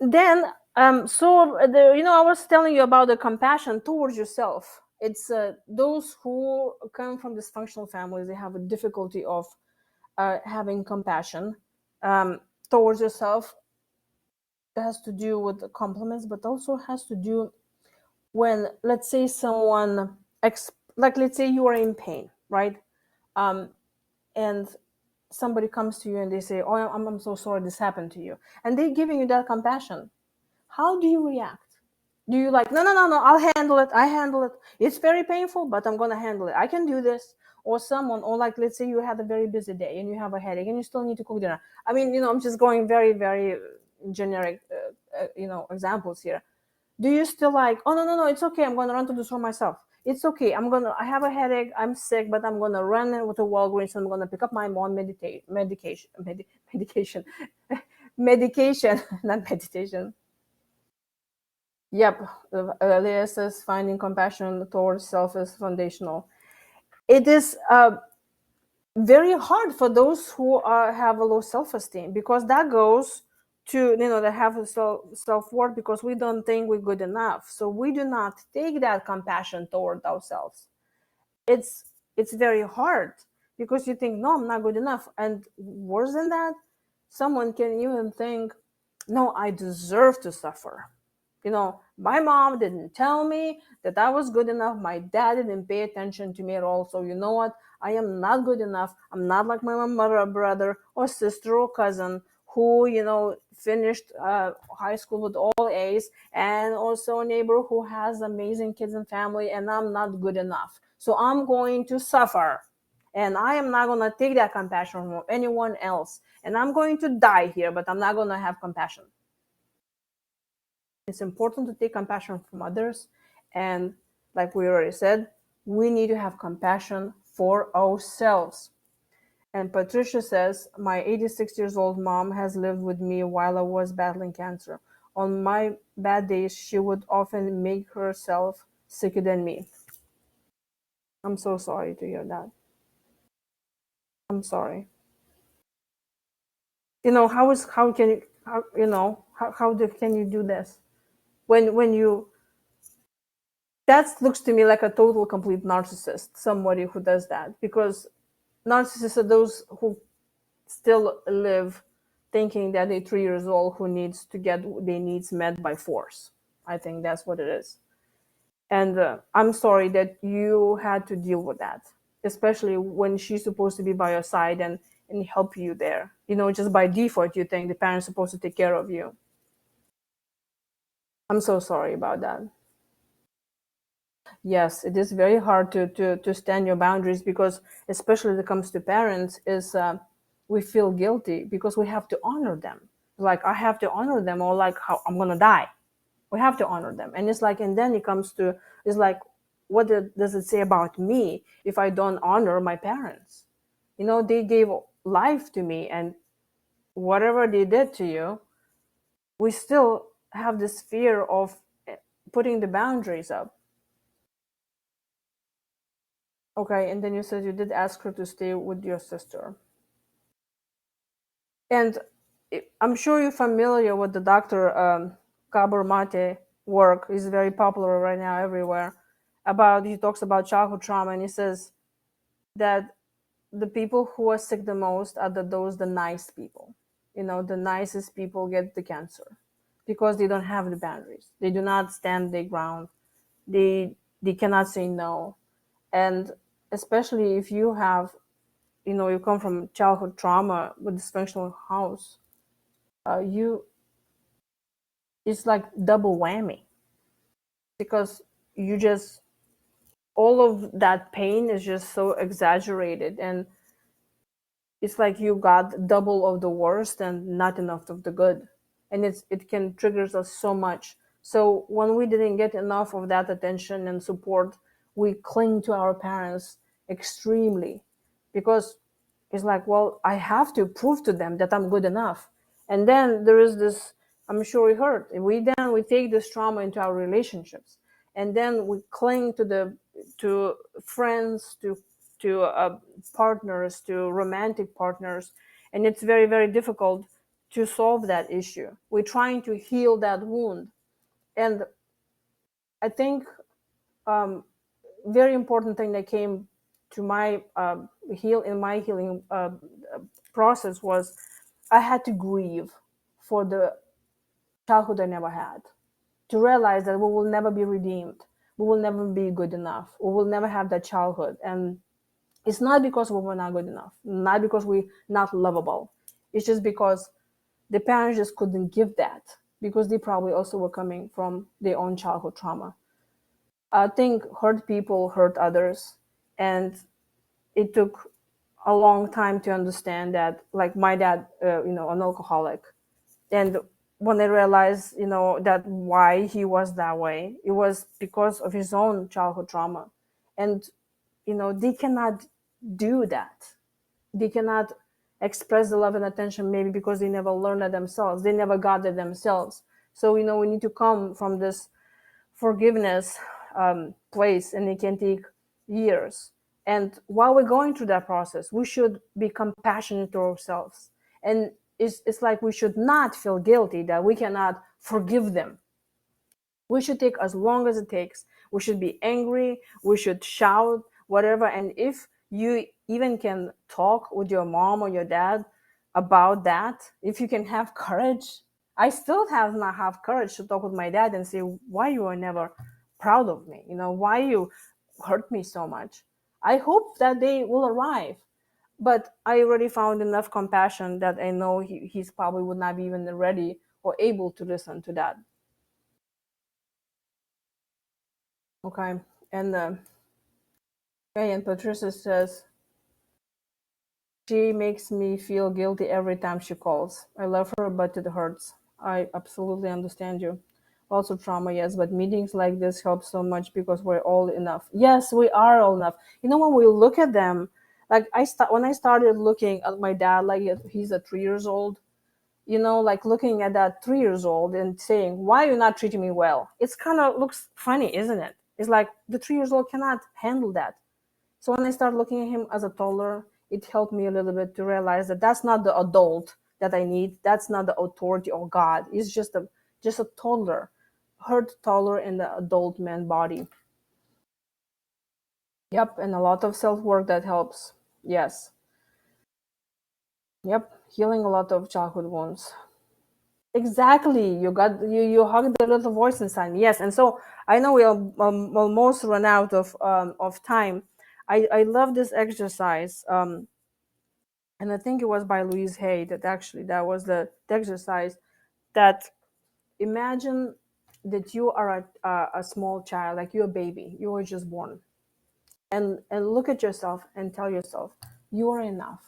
then I was telling you about the compassion towards yourself. It's those who come from dysfunctional families, they have a difficulty of having compassion towards yourself. It has to do with the compliments, but also has to do when, let's say, let's say you are in pain, right? And somebody comes to you and they say, oh, I'm so sorry this happened to you, and they're giving you that compassion, how do you react? Do you like, no, no, no, no, I'll handle it, I handle it, it's very painful, but I'm gonna handle it, I can do this? Or someone, or like, let's say you had a very busy day and you have a headache and you still need to cook dinner. I mean, I'm just going very, very generic, examples here. Do you still like, oh, no, no, no, it's okay, I'm gonna run to the store myself, it's okay, I have a headache, I'm sick, but I'm gonna run with a Walgreens and I'm gonna pick up my mom medication medication, not meditation. Yep. Leah says finding compassion towards self is foundational. It is very hard for those who have a low self-esteem, because that goes to, they have a self-worth, because we don't think we're good enough, so we do not take that compassion toward ourselves. It's very hard, because you think, no, I'm not good enough, and worse than that, someone can even think, no, I deserve to suffer. My mom didn't tell me that I was good enough. My dad didn't pay attention to me at all. So you know what? I am not good enough. I'm not like my mother or brother or sister or cousin who, finished high school with all A's, and also a neighbor who has amazing kids and family, and I'm not good enough. So I'm going to suffer. And I am not going to take that compassion from anyone else. And I'm going to die here, but I'm not going to have compassion. It's important to take compassion from others. And like we already said, we need to have compassion for ourselves. And Patricia says, my 86 years old mom has lived with me while I was battling cancer. On my bad days, she would often make herself sicker than me. I'm so sorry to hear that. I'm sorry. How can you, can you do this when you, that looks to me like a total complete narcissist, somebody who does that, because narcissists are those who still live thinking that they're 3 years old, who needs to get their needs met by force. I think that's what it is. And I'm sorry that you had to deal with that, especially when she's supposed to be by your side and help you there. Just by default, you think the parent's supposed to take care of you. I'm so sorry about that. Yes, it is very hard to stand your boundaries, because especially when it comes to parents, is we feel guilty because we have to honor them. Like, I have to honor them, or like, how I'm gonna die. We have to honor them, and it's like, and then it comes to, it's like, what does it say about me if I don't honor my parents? They gave life to me, and whatever they did to you, we still have this fear of putting the boundaries up. Okay, and then you said you did ask her to stay with your sister. And I'm sure you're familiar with the Dr. Gabor Mate work. He's very popular right now everywhere. He talks about childhood trauma, and he says that the people who are sick the most are the nice people. The nicest people get the cancer because they don't have the boundaries. They do not stand their ground. They cannot say no. And especially if you have, you come from childhood trauma with dysfunctional house, you it's like double whammy, because you just, all of that pain is just so exaggerated, and it's like you got double of the worst and not enough of the good, and it can triggers us so much. So when we didn't get enough of that attention and support, we cling to our parents extremely, because it's like, well, I have to prove to them that I'm good enough. And then there is this, I'm sure we heard, we take this trauma into our relationships, and then we cling to friends, to partners, to romantic partners, and it's very, very difficult to solve that issue. We're trying to heal that wound. And I think very important thing that came to my healing process was, I had to grieve for the childhood I never had, to realize that we will never be redeemed, we will never be good enough, we will never have that childhood. And It's not because we were not good enough, not because we're not lovable. It's just because the parents just couldn't give that, because they probably also were coming from their own childhood trauma. I think hurt people hurt others, and it took a long time to understand that. Like my dad, an alcoholic, and when I realized, that why he was that way, it was because of his own childhood trauma, and they cannot do that. They cannot express the love and attention, maybe because they never learned it themselves. They never got it themselves. So we need to come from this forgiveness place, and it can take years. And while we're going through that process, we should be compassionate to ourselves. And it's like we should not feel guilty that we cannot forgive them. We should take as long as it takes. We should be angry. We should shout, whatever. And if you even can talk with your mom or your dad about that, if you can have courage. I still have not have courage to talk with my dad and say, why you are never proud of me? Why you hurt me so much? I hope that day will arrive. But I already found enough compassion that I know he's probably would not be even ready or able to listen to that. Okay. And okay, and Patricia says, she makes me feel guilty every time she calls. I love her, but it hurts. I absolutely understand you. Also trauma, yes, but meetings like this help so much because we're all enough. Yes, we are all enough. When we look at them, like when I started looking at my dad, like he's a 3 years old, like looking at that 3 years old and saying, why are you not treating me well? It's kind of looks funny, isn't it? It's like the 3 years old cannot handle that. So when I started looking at him as a toddler, it helped me a little bit to realize that that's not the adult that I need. That's not the authority or God. It's just a toddler, hurt toddler in the adult man body. Yep, and a lot of self work that helps. Yes. Yep, healing a lot of childhood wounds. Exactly. You hug the little voice inside me. Yes, and so I know we are almost run out of time. I love this exercise. And I think it was by Louise Hay that actually that was the exercise that imagine that you are a small child, like you're a baby, you were just born, and look at yourself and tell yourself you are enough,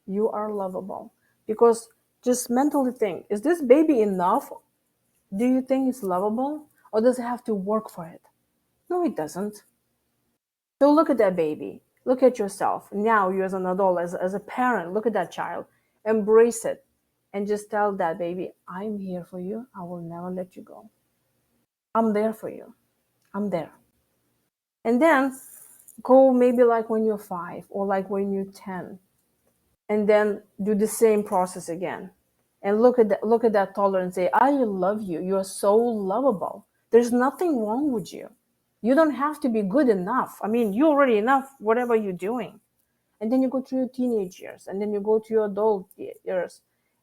you are lovable, because just mentally think, is this baby enough? Do you think it's lovable, or does it have to work for it? No, it doesn't. So look at that baby. Look at yourself. Now you as an adult, as a parent, look at that child. Embrace it. And just tell that baby, I'm here for you. I will never let you go. I'm there for you. I'm there. And then go maybe like when you're 5 or like when you're 10. And then do the same process again. And look at that toddler and say, I love you. You are so lovable. There's nothing wrong with you. You don't have to be good enough. I mean, you're already enough, whatever you're doing. And then you go through your teenage years, and then you go to your adult years.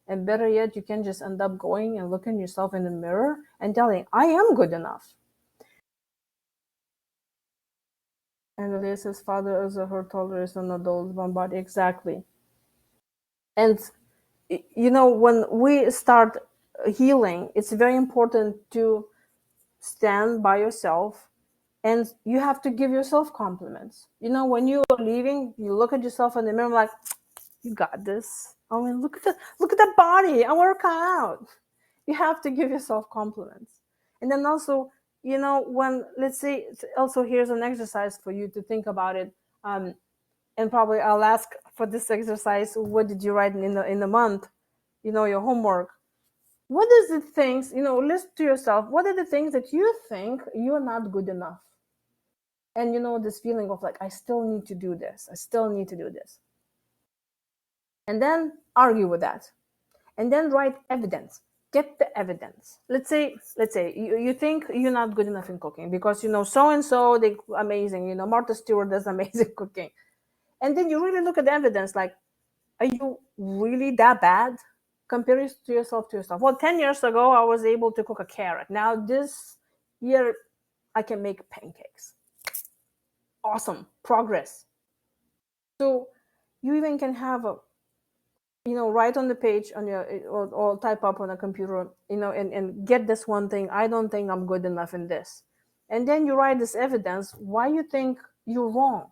And better yet, you can just end up going and looking yourself in the mirror and telling, I am good enough. And Elisa's father is her toddler is an adult bombard. Exactly. And when we start healing, it's very important to stand by yourself, and you have to give yourself compliments. When you're leaving, you look at yourself in the mirror like, you got this. I mean, look at that body. I work out. You have to give yourself compliments. And then also, when, let's say, also here's an exercise for you to think about it. And probably I'll ask for this exercise, what did you write in the month? Your homework. What is the things, list to yourself, what are the things that you think you're not good enough? And this feeling of like, I still need to do this. I still need to do this. And then argue with that. And then write evidence. Get the evidence. Let's say you think you're not good enough in cooking because so and so they amazing. Martha Stewart does amazing cooking. And then you really look at the evidence like, are you really that bad? Compare it to yourself. Well, 10 years ago, I was able to cook a carrot. Now this year, I can make pancakes. Awesome. Progress. So you even can have a, write on the page on your, or type up on a computer, and get this one thing. I don't think I'm good enough in this. And then you write this evidence why you think you're wrong.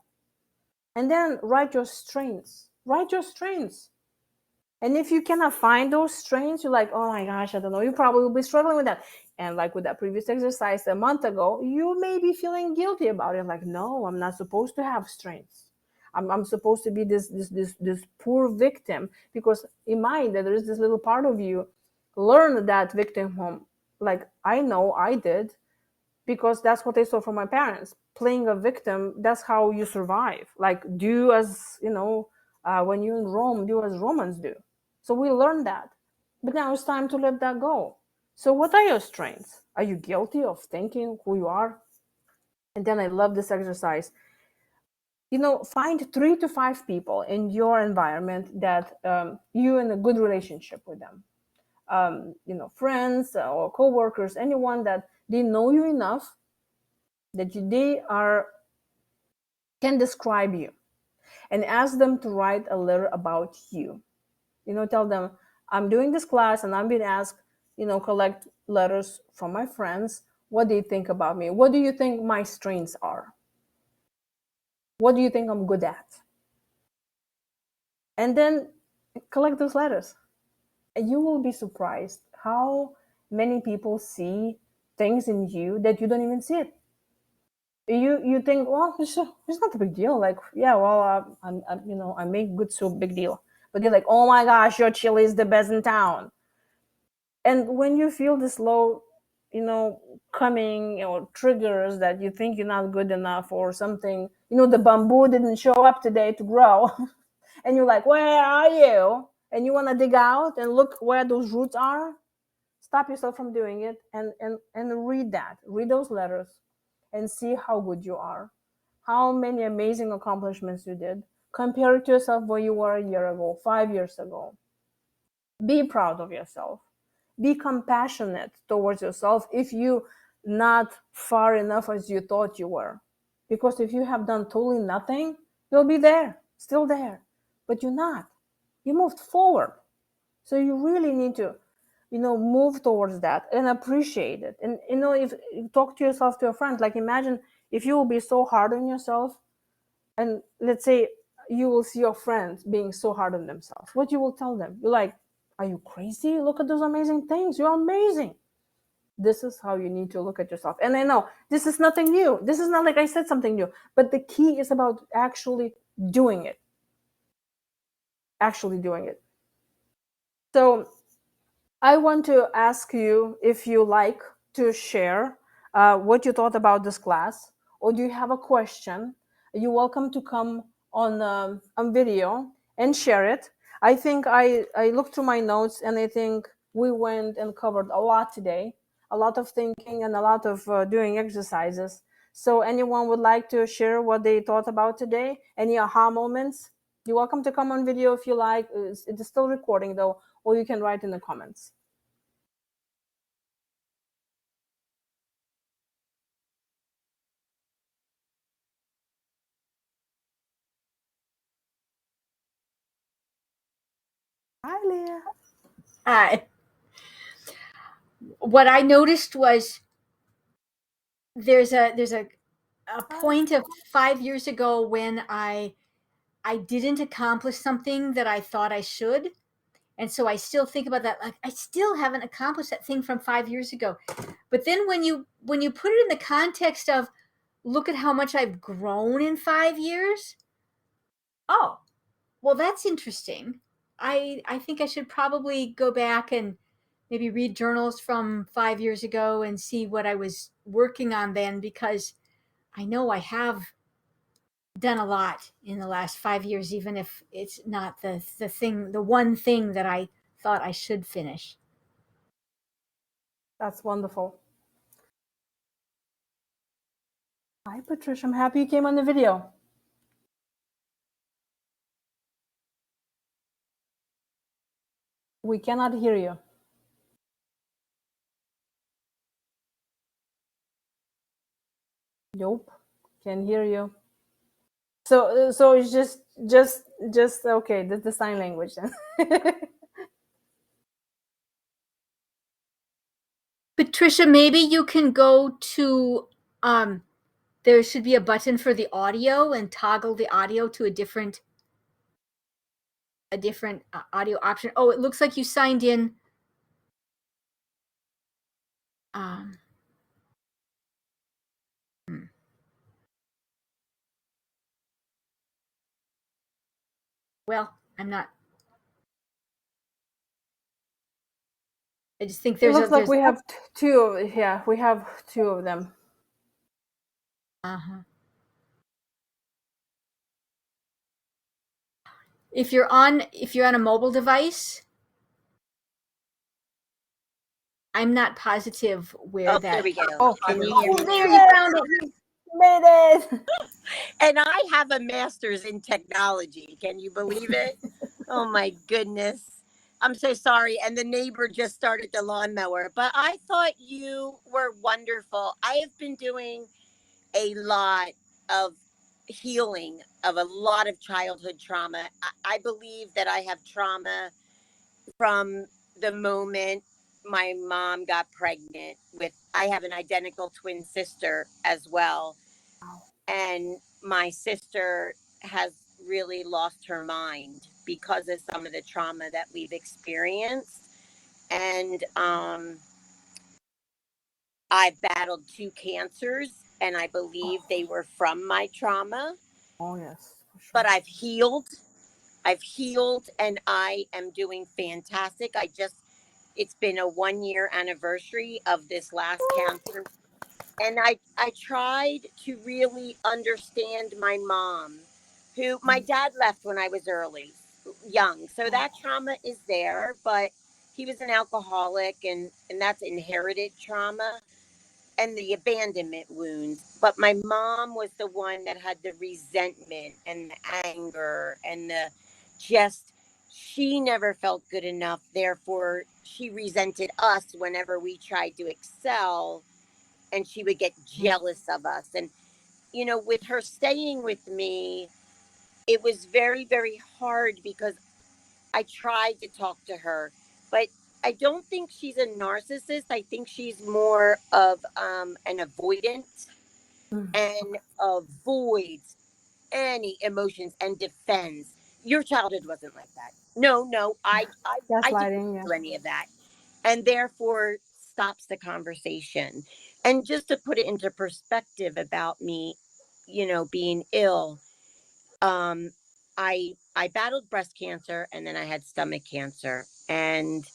And then write your strengths. Write your strengths. And if you cannot find those strengths, you're like, oh my gosh, I don't know. You probably will be struggling with that. And like with that previous exercise a month ago, you may be feeling guilty about it. Like, no, I'm not supposed to have strengths. I'm supposed to be this poor victim, because in mind that there is this little part of you learn that victim home. Like, I know I did, because that's what I saw from my parents. Playing a victim, that's how you survive. Like, do as, when you're in Rome, do as Romans do. So we learned that. But now it's time to let that go. So what are your strengths? Are you guilty of thinking who you are? And then I love this exercise. Find 3 to 5 people in your environment that you're in a good relationship with them. Friends or coworkers, anyone that they know you enough that they can describe you, and ask them to write a letter about you. Tell them, I'm doing this class and I'm being asked, collect letters from my friends. What do you think about me? What do you think my strengths are? What do you think I'm good at? And then collect those letters. And you will be surprised how many people see things in you that you don't even see it. You think, well, it's not a big deal. Like, yeah, well, I make good soup, big deal. But they're like, oh my gosh, your chili is the best in town. And when you feel this low, coming, or triggers that you think you're not good enough or something, the bamboo didn't show up today to grow, and you're like, where are you? And you want to dig out and look where those roots are. Stop yourself from doing it, and read those letters, and see how good you are, how many amazing accomplishments you did. Compare it to yourself where you were a year ago, 5 years ago. Be proud of yourself. Be compassionate towards yourself if you not far enough as you thought you were. Because if you have done totally nothing, you'll be there, still there. But you're not. You moved forward. So you really need to, move towards that and appreciate it. And, if you talk to yourself, to a friend, like, imagine if you will be so hard on yourself, and let's say you will see your friends being so hard on themselves, what you will tell them? You're like, are you crazy? Look at those amazing things. You're amazing. This is how you need to look at yourself. And I know this is nothing new. This is not like I said something new, but the key is about actually doing it. Actually doing it. So I want to ask you if you like to share what you thought about this class, or do you have a question? You're welcome to come on video and share it. I think I looked through my notes, and I think we went and covered a lot today, a lot of thinking and a lot of doing exercises. So anyone would like to share what they thought about today? Any aha moments? You're welcome to come on video if you like. It is still recording though, or you can write in the comments. Hi, Leah. Hi. What I noticed was there's a point of 5 years ago when I didn't accomplish something that I thought I should. And so I still think about that. Like, I still haven't accomplished that thing from 5 years ago. But then when you put it in the context of, look at how much I've grown in 5 years. Oh, well, that's interesting. I think I should probably go back and maybe read journals from 5 years ago and see what I was working on then, because I know I have done a lot in the last 5 years, even if it's not the one thing that I thought I should finish. That's wonderful. Hi, Patricia. I'm happy you came on the video. We cannot hear you. Nope. Can't hear you. So it's just okay. That's the sign language then. Patricia, maybe you can go to there should be a button for the audio and toggle the audio to a different audio option. Oh, it looks like you signed in. Um, well, I'm not. I just think It there's looks like we have two. Yeah, we have two of them. Uh-huh. If you're on a mobile device, I'm not positive where that. There we go. Oh, Can you Oh, hear me? there you found it. Made it. And I have a master's in technology. Can you believe it? Oh my goodness. I'm so sorry. And the neighbor just started the lawnmower, but I thought you were wonderful. I have been doing a lot of healing of a lot of childhood trauma. I believe that I have trauma from the moment my mom got pregnant with. I have an identical twin sister as well, and my sister has really lost her mind because of some of the trauma that we've experienced. And I battled two cancers, and I believe they were from my trauma. Oh yes, for sure. But I've healed. I've healed, and I am doing fantastic. It's been a 1 year anniversary of this last cancer. And I tried to really understand my mom, who my dad left when I was young. So that trauma is there, but he was an alcoholic, and that's inherited trauma and the abandonment wounds. But my mom was the one that had the resentment and the anger and the just, she never felt good enough. Therefore, she resented us whenever we tried to excel, and she would get jealous of us. And, with her staying with me, it was very, very hard because I tried to talk to her, but I don't think she's a narcissist. I think she's more of an avoidant and avoids any emotions and defends. Your childhood wasn't like that. No, no, I didn't Gaslighting. Yeah. do any of that, and therefore stops the conversation. And just to put it into perspective about me, being ill, um, I battled breast cancer, and then I had stomach cancer, and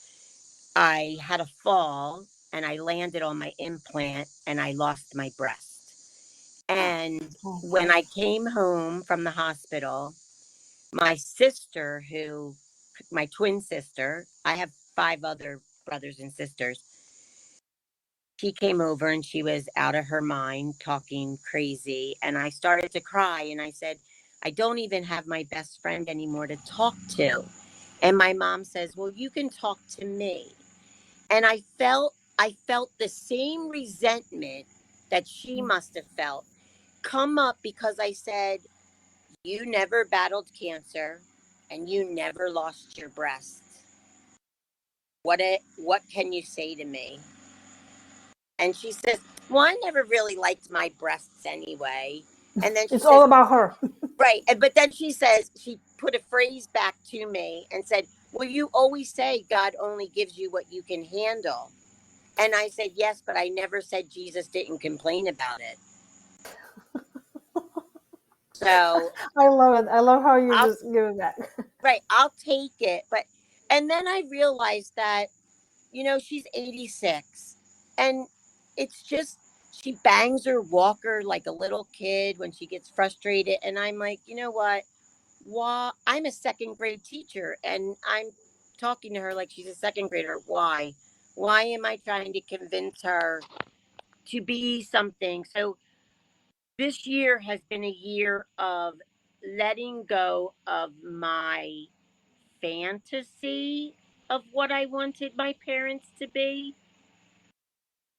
I had a fall, and I landed on my implant, and I lost my breast. And Oh. when I came home from the hospital, my sister, my twin sister, I have 5 other brothers and sisters. She came over, and she was out of her mind, talking crazy. And I started to cry, and I said, I don't even have my best friend anymore to talk to. And my mom says, well, you can talk to me. And I felt the same resentment that she must have felt come up because I said, you never battled cancer and you never lost your breast. What can you say to me? And she says, well, I never really liked my breasts anyway. And then she It's says, all about her. right. But then she put a phrase back to me and said, well, you always say God only gives you what you can handle. And I said, yes, but I never said Jesus didn't complain about it. So I love it. I love how you I'll, just give it back. right, I'll take it. And then I realized that, she's 86, and it's just, she bangs her walker like a little kid when she gets frustrated. And I'm like, you know what? I'm a second grade teacher, and I'm talking to her like she's a second grader. Why? Why am I trying to convince her to be something? So this year has been a year of letting go of my fantasy of what I wanted my parents to be,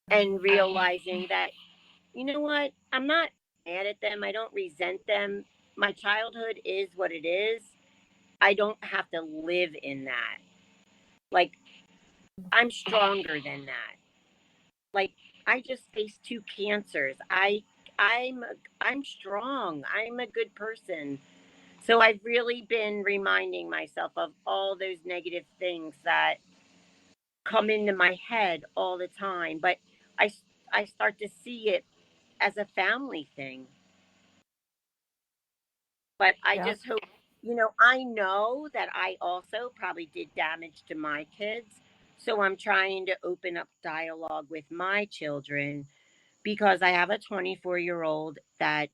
and realizing that, you know what? I'm not mad at them. I don't resent them. my childhood is what it is. I don't have to live in that. Like, I'm stronger than that. Like, I just faced 2 cancers. I'm strong. I'm a good person. So I've really been reminding myself of all those negative things that come into my head all the time, but I I start to see it as a family thing. But I Yeah. just hope, I know that I also probably did damage to my kids. So I'm trying to open up dialogue with my children because I have a 24-year-old that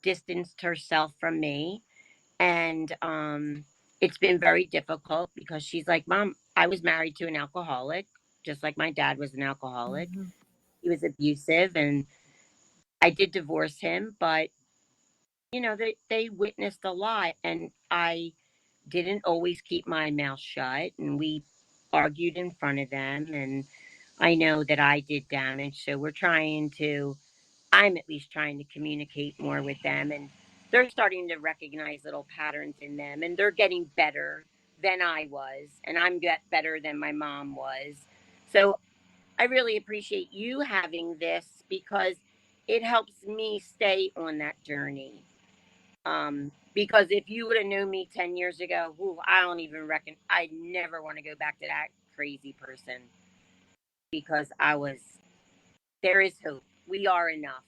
distanced herself from me. And it's been very difficult because she's like, Mom, I was married to an alcoholic, just like my dad was an alcoholic. Mhm. He was abusive, and I did divorce him, but they witnessed a lot, and I didn't always keep my mouth shut, and we argued in front of them, and I know that I did damage. So I'm at least trying to communicate more with them, and they're starting to recognize little patterns in them, and they're getting better than I was, and I'm better than my mom was. So I really appreciate you having this because it helps me stay on that journey. Because if you would have known me 10 years ago, ooh, I don't even reckon I never want to go back to that crazy person because there is hope. We are enough.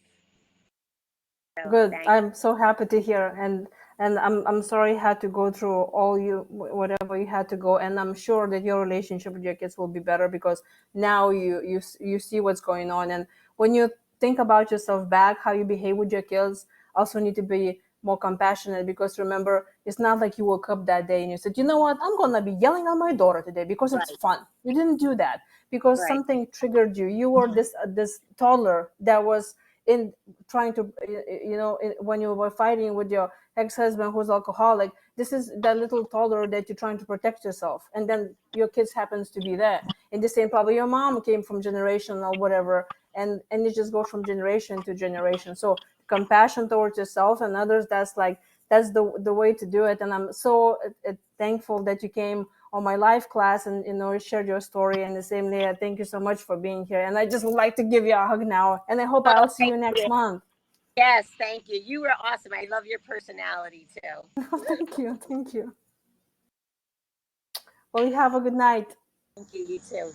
So Good. thank I'm so happy to hear, and I'm sorry you had to go through all whatever you had to go, and I'm sure that your relationship with your kids will be better because now you see what's going on, and when you think about yourself back, how you behave with your kids, also need to be more compassionate because remember, it's not like you woke up that day and you said, you know what, I'm gonna be yelling at my daughter today because it's right, fun. You didn't do that because right, something triggered you. You were this toddler that was in trying to when you were fighting with your ex-husband who's alcoholic, this is that little toddler that you're trying to protect yourself, and then your kids happens to be there, and the same probably your mom came from generation or whatever, and it just goes from generation to generation. So compassion towards yourself and others, that's the way to do it. And I'm so thankful that you came on my live class and shared your story. And the same day, thank you so much for being here. And I just would like to give you a hug now. And I hope oh, I'll see thank you next you. month. Yes, thank you. You were awesome. I love your personality too. Thank you. Thank you. Well, you have a good night. Thank you. You too.